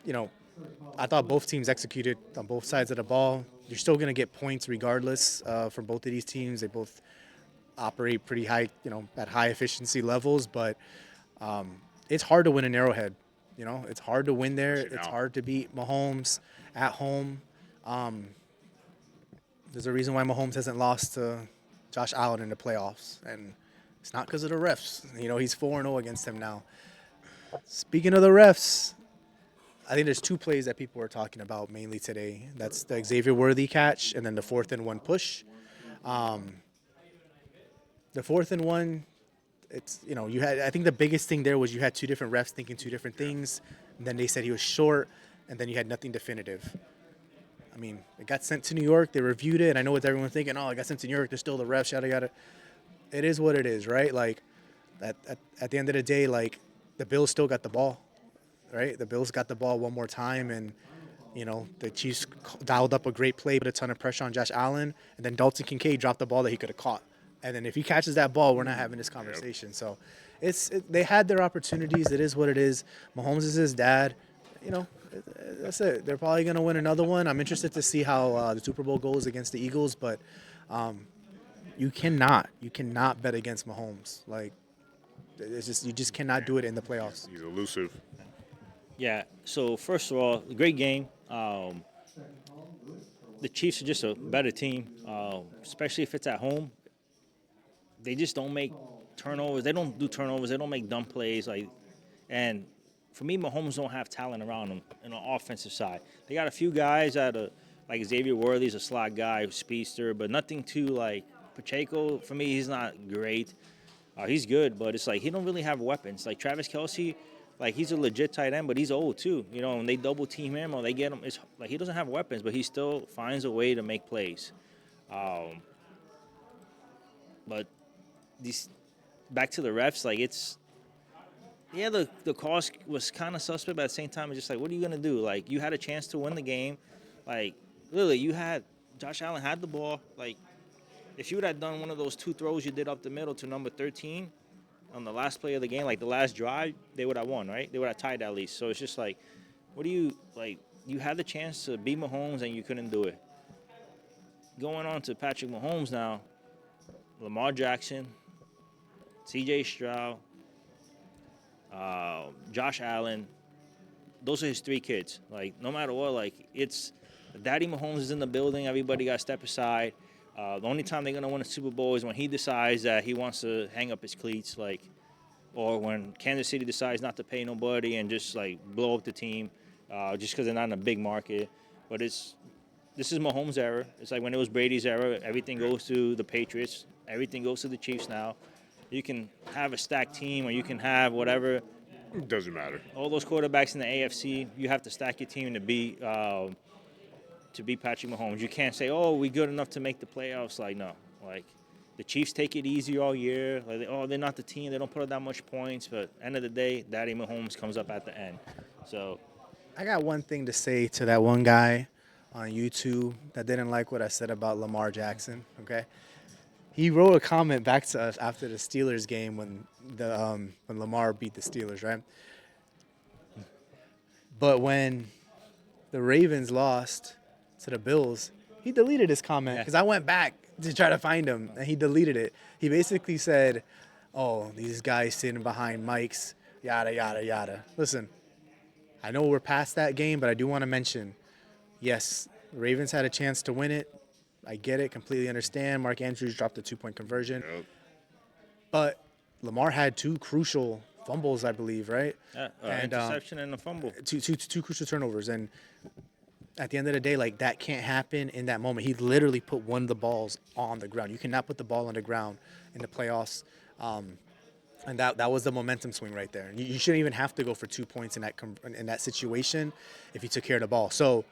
you know, I thought both teams executed on both sides of the ball. You're still going to get points regardless from both of these teams. They both operate pretty high, you know, at high efficiency levels, but it's hard to win in Arrowhead. You know, it's hard to win there. It's hard to beat Mahomes at home. There's a reason why Mahomes hasn't lost to Josh Allen in the playoffs, and it's not because of the refs. You know, he's 4-0 against him now. Speaking of the refs, I think there's two plays that people were talking about mainly today. That's the Xavier Worthy catch and then the 4th and 1 push. The 4th and 1, it's, you know, you had, I think the biggest thing there was you had two different refs thinking two different things. And then they said he was short, and then you had nothing definitive. I mean, it got sent to New York. They reviewed it, and I know what everyone's thinking. Oh, it got sent to New York. They're still the refs, yada, yada. It is what it is, right? Like, at the end of the day, like, the Bills still got the ball, right? The Bills got the ball one more time, and, you know, the Chiefs dialed up a great play, put a ton of pressure on Josh Allen, and then Dalton Kincaid dropped the ball that he could have caught. And then if he catches that ball, we're not having this conversation. So they had their opportunities. It is what it is. Mahomes is his dad. You know, that's it. They're probably going to win another one. I'm interested to see how the Super Bowl goes against the Eagles, but you cannot bet against Mahomes. Like, it's just, you just cannot do it in the playoffs. He's elusive. Yeah. So first of all, great game. The Chiefs are just a better team, especially if it's at home. They just don't make turnovers. They don't do turnovers. They don't make dumb plays. And for me, Mahomes don't have talent around him on the offensive side. They got a few guys that are like Xavier Worthy's a slot guy, speedster, but nothing too like Pacheco. For me, he's not great. He's good, but it's like he don't really have weapons. Like Travis Kelce, like he's a legit tight end, but he's old too. You know, when they double team him or they get him, it's like he doesn't have weapons, but he still finds a way to make plays. But these back to the refs, like it's the cost was kind of suspect, but at the same time, it's just like, what are you gonna do? Like you had a chance to win the game, like literally Josh Allen had the ball. Like if you would have done one of those two throws you did up the middle to number 13 on the last play of the game, like the last drive, they would have won, right? They would have tied at least. So it's just like, what do you like? You had the chance to beat Mahomes and you couldn't do it. Going on to Patrick Mahomes now, Lamar Jackson, C.J. Stroud, Josh Allen, those are his three kids. Like, no matter what, like, it's Daddy Mahomes is in the building. Everybody got to step aside. The only time they're going to win a Super Bowl is when he decides that he wants to hang up his cleats, like, or when Kansas City decides not to pay nobody and just, like, blow up the team just because they're not in a big market. But this is Mahomes' era. It's like when it was Brady's era, everything goes to the Patriots. Everything goes to the Chiefs now. You can have a stacked team or you can have whatever. It doesn't matter. All those quarterbacks in the AFC, you have to stack your team to beat Patrick Mahomes. You can't say, oh, we're good enough to make the playoffs. Like, no. Like, the Chiefs take it easy all year. Like, they're not the team. They don't put up that much points. But end of the day, Daddy Mahomes comes up at the end. So I got one thing to say to that one guy on YouTube that didn't like what I said about Lamar Jackson, okay? He wrote a comment back to us after the Steelers game when Lamar beat the Steelers, right? But when the Ravens lost to the Bills, he deleted his comment because I went back to try to find him, and he deleted it. He basically said, oh, these guys sitting behind mics, yada, yada, yada. Listen, I know we're past that game, but I do want to mention, yes, the Ravens had a chance to win it. I get it, completely understand. Mark Andrews dropped the 2-point conversion. Yep. But Lamar had two crucial fumbles, I believe, right? yeah, interception and a fumble. Two crucial turnovers. And at the end of the day, like, that can't happen in that moment. He literally put one of the balls on the ground. You cannot put the ball on the ground in the playoffs. And that was the momentum swing right there. You shouldn't even have to go for 2 points in that situation if you took care of the ball. So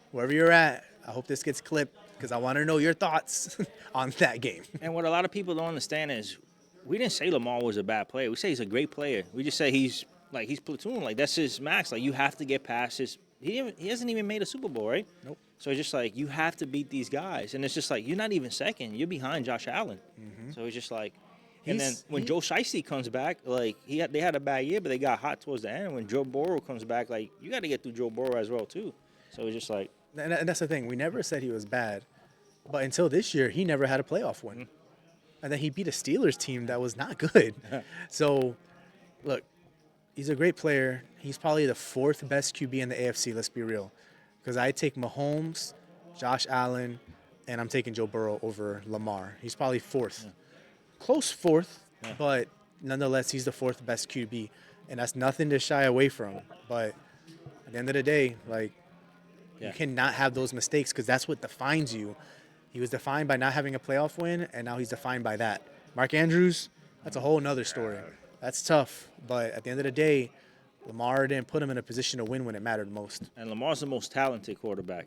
wherever you're at, I hope this gets clipped because I want to know your thoughts on that game. And what a lot of people don't understand is we didn't say Lamar was a bad player. We say he's a great player. We just say he's platoon. Like, that's his max. Like, you have to get past his – he hasn't even made a Super Bowl, right? Nope. So it's just like you have to beat these guys. And it's just like you're not even second. You're behind Josh Allen. Mm-hmm. So it's just like – and then when Joe Shiesty comes back, like, they had a bad year, but they got hot towards the end. When Joe Burrow comes back, like, you got to get through Joe Burrow as well too. So it's just like – and that's the thing. We never said he was bad. But until this year, he never had a playoff win. Mm-hmm. And then he beat a Steelers team that was not good. So, look, he's a great player. He's probably the fourth best QB in the AFC, let's be real. Because I take Mahomes, Josh Allen, and I'm taking Joe Burrow over Lamar. He's probably fourth. Yeah. Close fourth, but nonetheless, he's the fourth best QB. And that's nothing to shy away from. But the end of the day, like, Yeah. you cannot have those mistakes because that's what defines you. He was defined by not having a playoff win, and now he's defined by that. Mark Andrews, that's a whole nother story. That's tough, but at the end of the day, Lamar didn't put him in a position to win when it mattered most. And Lamar's the most talented quarterback.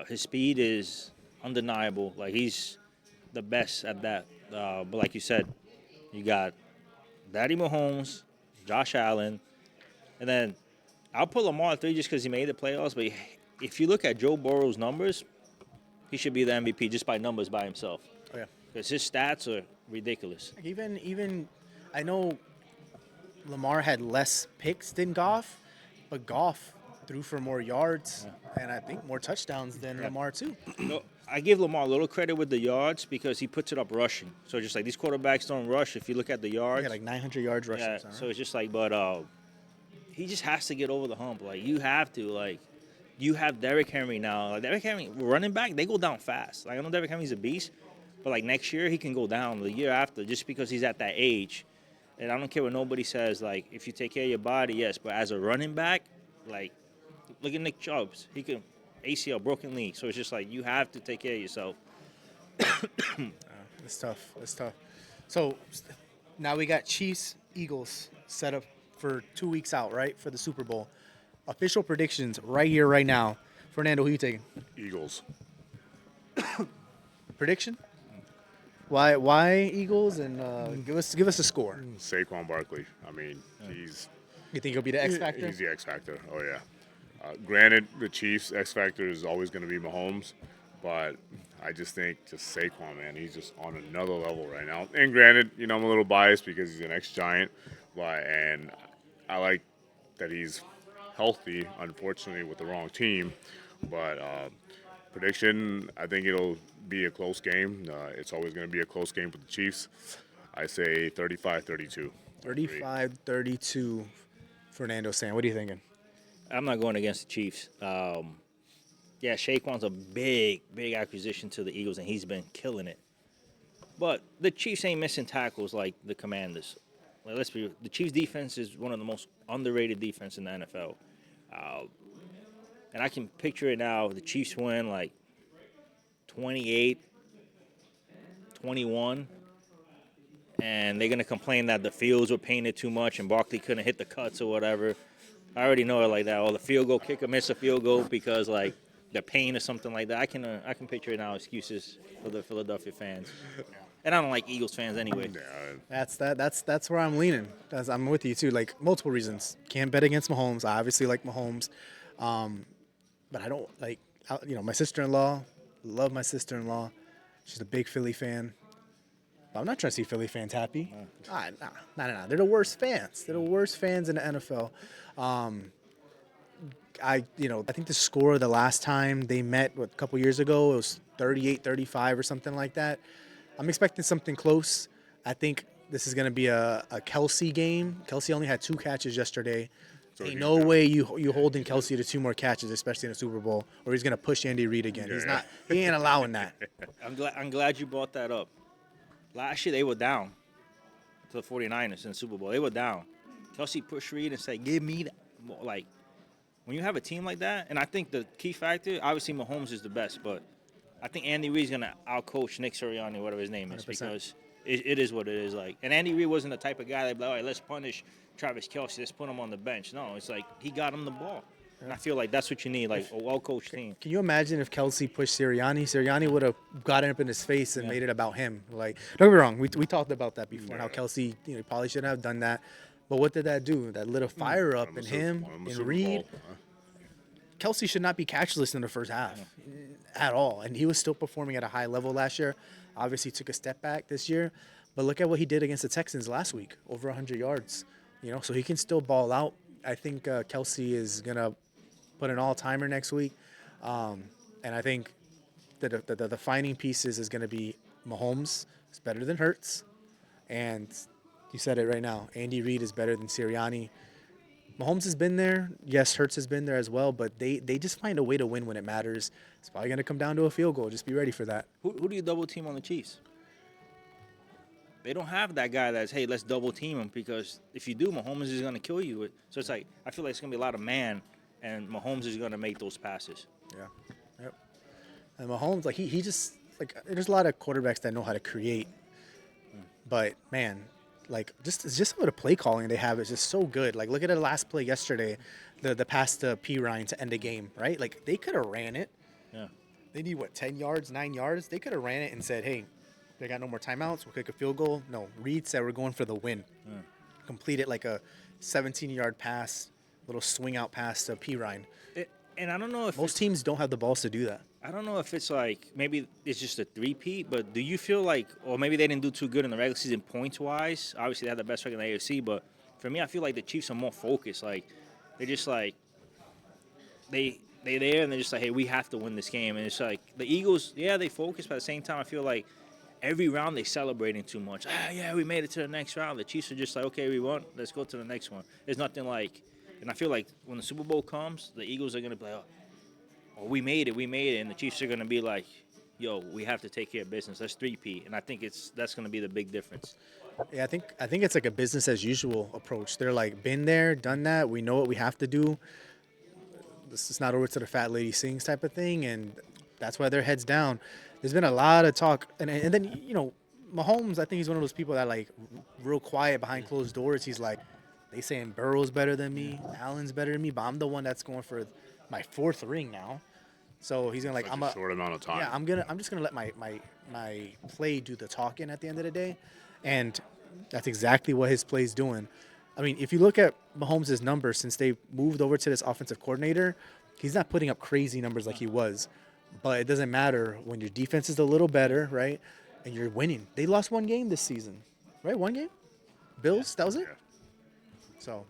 His speed is undeniable. Like, he's the best at that. But like you said, you got Daddy Mahomes, Josh Allen, and then I'll put Lamar at 3 just because he made the playoffs. But if you look at Joe Burrow's numbers, he should be the MVP just by numbers by himself. Oh, yeah. Because his stats are ridiculous. Like even I know Lamar had less picks than Goff, but Goff threw for more yards and I think more touchdowns than Lamar too. No, I give Lamar a little credit with the yards because he puts it up rushing. So just like these quarterbacks don't rush. If you look at the yards, He had like 900 yards rushing. yeah. So it's just like, but he just has to get over the hump. Like, you have to, like, you have Derrick Henry now. Like, Derrick Henry, running back, they go down fast. Like, I know Derrick Henry's a beast, but like next year he can go down, the year after, just because he's at that age. And I don't care what nobody says. Like, if you take care of your body, yes, but as a running back, like, look at Nick Chubbs. He can ACL, broken knee. So it's just like, you have to take care of yourself. It's tough. It's tough. So now we got Chiefs, Eagles set up for 2 weeks out, right, for the Super Bowl. Official predictions right here, right now. Fernando, who you taking? Eagles. Prediction? Why Eagles? And give us a score. Saquon Barkley. I mean, he's You think he'll be the X factor? He's the X factor. Oh yeah. Granted, the Chiefs' X factor is always going to be Mahomes, but I just think Saquon, man, he's just on another level right now. And granted, you know, I'm a little biased because he's an ex-Giant, and I like that he's healthy. Unfortunately, with the wrong team, but prediction, I think it'll be a close game. It's always going to be a close game with the Chiefs. I say 35-32. 35-32. Fernando saying, what are you thinking? I'm not going against the Chiefs. Yeah, Saquon's a big acquisition to the Eagles, and he's been killing it. But the Chiefs ain't missing tackles like the Commanders. Like, let's be real. The Chiefs' defense is one of the most underrated defense in the NFL. And I can picture it now. The Chiefs win like 28-21, and they're going to complain that the fields were painted too much and Barkley couldn't hit the cuts or whatever. I already know it like that. Or the field goal kicker missed a field goal because, like, the pain or something like that. I can picture it now. Excuses for the Philadelphia fans, and I don't like Eagles fans anyway. That's where I'm leaning. I'm with you too. Like, multiple reasons. Can't bet against Mahomes. I obviously like Mahomes, but I don't like. My sister-in-law. Love my sister-in-law. She's a big Philly fan. But I'm not trying to see Philly fans happy. Nah. They're the worst fans. They're the worst fans in the NFL. I think the score the last time they met a couple years ago, it was 38-35 or something like that. I'm expecting something close. I think this is going to be a Kelsey game. Kelsey only had 2 catches yesterday. So Ain't no way you holding Kelsey to 2 more catches, especially in a Super Bowl, or he's going to push Andy Reid again. Yeah. He ain't allowing that. I'm glad you brought that up. Last year they were down to the 49ers in the Super Bowl. They were down. Kelsey pushed Reid and said, "Give me that." Like, when you have a team like that, and I think the key factor, obviously Mahomes is the best, but I think Andy Reid's going to outcoach Nick Sirianni, whatever his name is, 100%. because it is what it is. Like, and Andy Reid wasn't the type of guy that'd be like, all right, let's punish Travis Kelsey, let's put him on the bench. No, it's like he got him the ball. And I feel like that's what you need, like a well-coached team. Can you imagine if Kelsey pushed Sirianni? Sirianni would have gotten up in his face and made it about him. Like, don't get me wrong, we talked about that before, how Kelsey probably shouldn't have done that. But what did that do? That lit a fire up in him, in Reid. Kelsey should not be catchless in the first half at all. And he was still performing at a high level last year. Obviously took a step back this year. But look at what he did against the Texans last week, over 100 yards. So he can still ball out. I think Kelsey is going to put an all-timer next week. And I think the defining pieces is going to be Mahomes is better than Hurts. And you said it right now, Andy Reid is better than Sirianni. Mahomes has been there. Yes, Hurts has been there as well, but they just find a way to win when it matters. It's probably going to come down to a field goal. Just be ready for that. Who do you double team on the Chiefs? They don't have that guy that's, hey, let's double team him, because if you do, Mahomes is going to kill you. So it's like, I feel like it's going to be a lot of man, and Mahomes is gonna make those passes. Yeah. Yep. And Mahomes, like he just like there's a lot of quarterbacks that know how to create, but man, like just some of the play calling they have is just so good. Like look at the last play yesterday, the pass to P Ryan to end the game, right? Like they could have ran it. Yeah. They need what 10 yards, 9 yards. They could have ran it and said, hey, they got no more timeouts. We'll kick a field goal. No, Reed said we're going for the win. Complete it like a 17-yard pass, little swing out pass to P Ryan. And I don't know if Most teams don't have the balls to do that. I don't know if it's like maybe it's just a three-peat, but do you feel like, or maybe they didn't do too good in the regular season points-wise? Obviously, they had the best record in the AFC, but for me, I feel like the Chiefs are more focused. Like, they're just like, they there and they're just like, hey, we have to win this game. And it's like the Eagles, yeah, they focus, but at the same time, I feel like every round they celebrating too much. Yeah, we made it to the next round. The Chiefs are just like, okay, we won. Let's go to the next one. There's nothing like, and I feel like when the Super Bowl comes, the Eagles are going to be like, oh, we made it. And the Chiefs are going to be like, yo, we have to take care of business. Let's three-peat. And I think that's going to be the big difference. Yeah, I think it's like a business as usual approach. They're like, been there, done that. We know what we have to do. This is not over to the fat lady sings type of thing, and that's why their heads down. There's been a lot of talk, and then Mahomes. I think he's one of those people that like real quiet behind closed doors. He's like, they saying Burrow's better than me, Allen's better than me, but I'm the one that's going for my 4th ring now. So he's gonna like Such a short amount of time. Yeah, I'm just gonna let my play do the talking at the end of the day, and that's exactly what his play's doing. I mean, if you look at Mahomes' numbers since they moved over to this offensive coordinator, he's not putting up crazy numbers like he was. But it doesn't matter when your defense is a little better, right? And you're winning. They lost 1 game this season, right? 1 game? Bills, that was it. So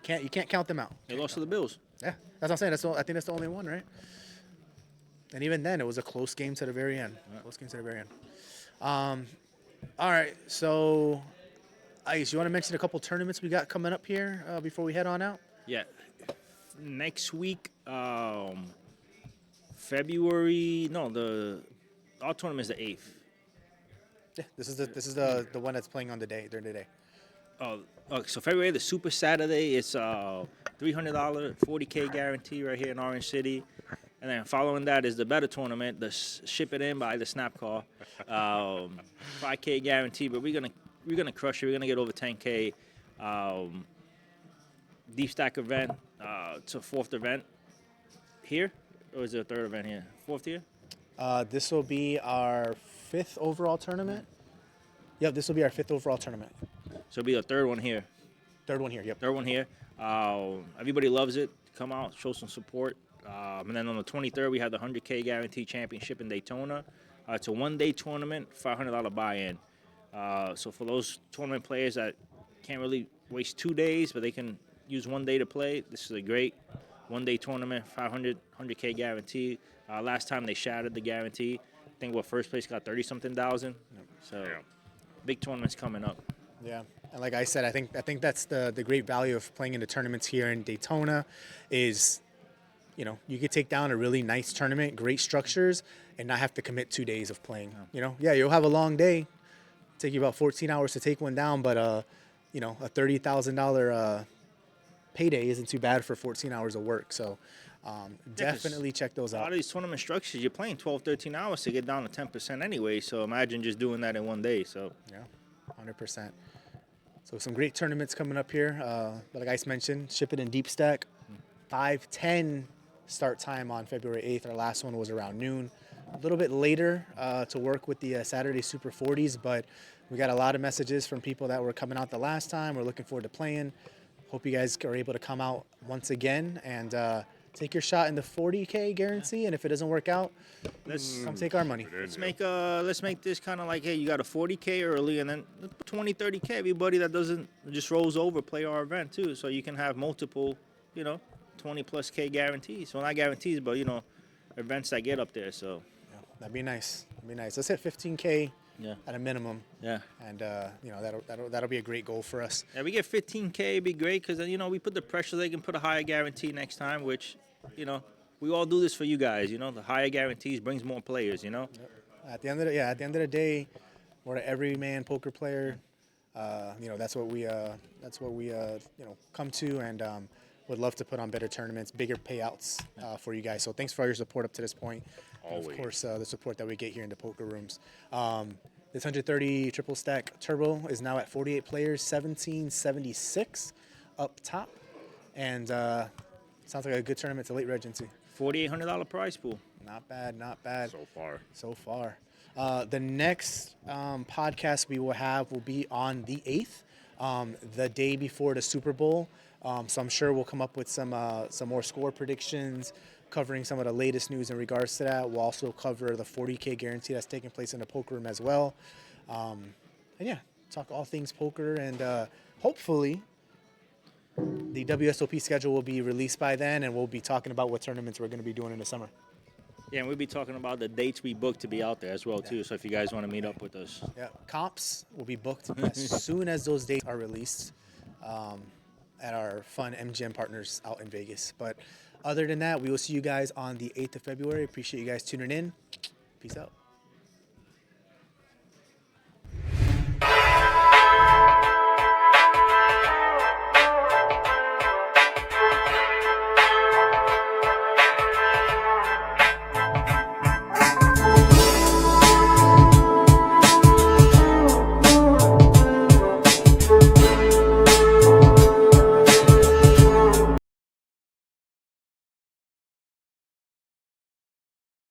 you can't count them out. They lost to the Bills. Yeah, that's what I'm saying. I think that's the only one, right? And even then, it was a close game to the very end. Close game to the very end. All right, so Ice, you want to mention a couple tournaments we got coming up here before we head on out? Yeah. Next week, February. No, our tournament is the 8th. Yeah, this is the one that's playing on during the day. Oh, so February, the Super Saturday, it's $300 $40K guarantee right here in Orange City. And then following that is the better tournament, the Ship It In by the Snap Call, $5K guarantee. But we're gonna crush it. We're gonna get over $10K. Deep Stack event. It's a 4th event here, or is it a 3rd event here? 4th here. This will be our 5th overall tournament. Yep, this will be our 5th overall tournament. So it'll be the 3rd one here. 3rd one here. Yep. 3rd one here. Everybody loves it. Come out, show some support. And then on the 23rd, we have the 100K Guarantee Championship in Daytona. It's a 1-day tournament, $500 buy-in. So for those tournament players that can't really waste 2 days, but they can use 1 day to play, this is a great 1-day tournament, 100K guarantee. Last time they shattered the guarantee. I think first place got 30-something thousand. So big tournaments coming up. Yeah, and like I said, I think that's the great value of playing in the tournaments here in Daytona is, you could take down a really nice tournament, great structures, and not have to commit 2 days of playing. You'll have a long day, take you about 14 hours to take one down, but a $30,000 payday isn't too bad for 14 hours of work. So definitely check those A lot out. of these tournament structures, you're playing 12, 13 hours to get down to 10% anyway. So imagine just doing that in 1 day. So Yeah, 100%. So some great tournaments coming up here. Like I mentioned, Ship It in Deep Stack, 5:10 start time on February 8th. Our last one was around noon. A little bit later to work with the Saturday Super 40s, but we got a lot of messages from people that were coming out the last time. We're looking forward to playing. Hope you guys are able to come out once again and take your shot in the 40K guarantee. And if it doesn't work out, come take our money. let's make this kind of like, hey, you got a 40K early, and then 20, 30K. Everybody that doesn't just rolls over, play our event too, so you can have multiple, 20+ K guarantees. Well, not guarantees, but events that get up there. So Yeah, that'd be nice. Let's hit 15K at a minimum. Yeah. And that'll be a great goal for us. Yeah, we get 15K, it'd be great, because we put the pressure. They can put a higher guarantee next time, which, we all do this for you guys. The higher guarantees brings more players. At the end of the day, we're an everyman poker player. That's what we come to, and would love to put on better tournaments, bigger payouts for you guys. So thanks for all your support up to this point. And of Always. course, the support that we get here in the poker rooms. This 130 triple stack turbo is now at 48 players, 1776 up top. And sounds like a good tournament to late reg into. $4,800 prize pool. Not bad, not bad. So far. So far. The next podcast we will have will be on the 8th, the day before the Super Bowl. So I'm sure we'll come up with some more score predictions, covering some of the latest news in regards to that. We'll also cover the 40K guarantee that's taking place in the poker room as well. And yeah, talk all things poker, and hopefully the WSOP schedule will be released by then, and we'll be talking about what tournaments we're going to be doing in the summer. Yeah, and we'll be talking about the dates we booked to be out there as well, too. So if you guys want to meet up with us. Yeah, comps will be booked as soon as those dates are released at our fun MGM partners out in Vegas. But other than that, we will see you guys on the 8th of February. Appreciate you guys tuning in. Peace out.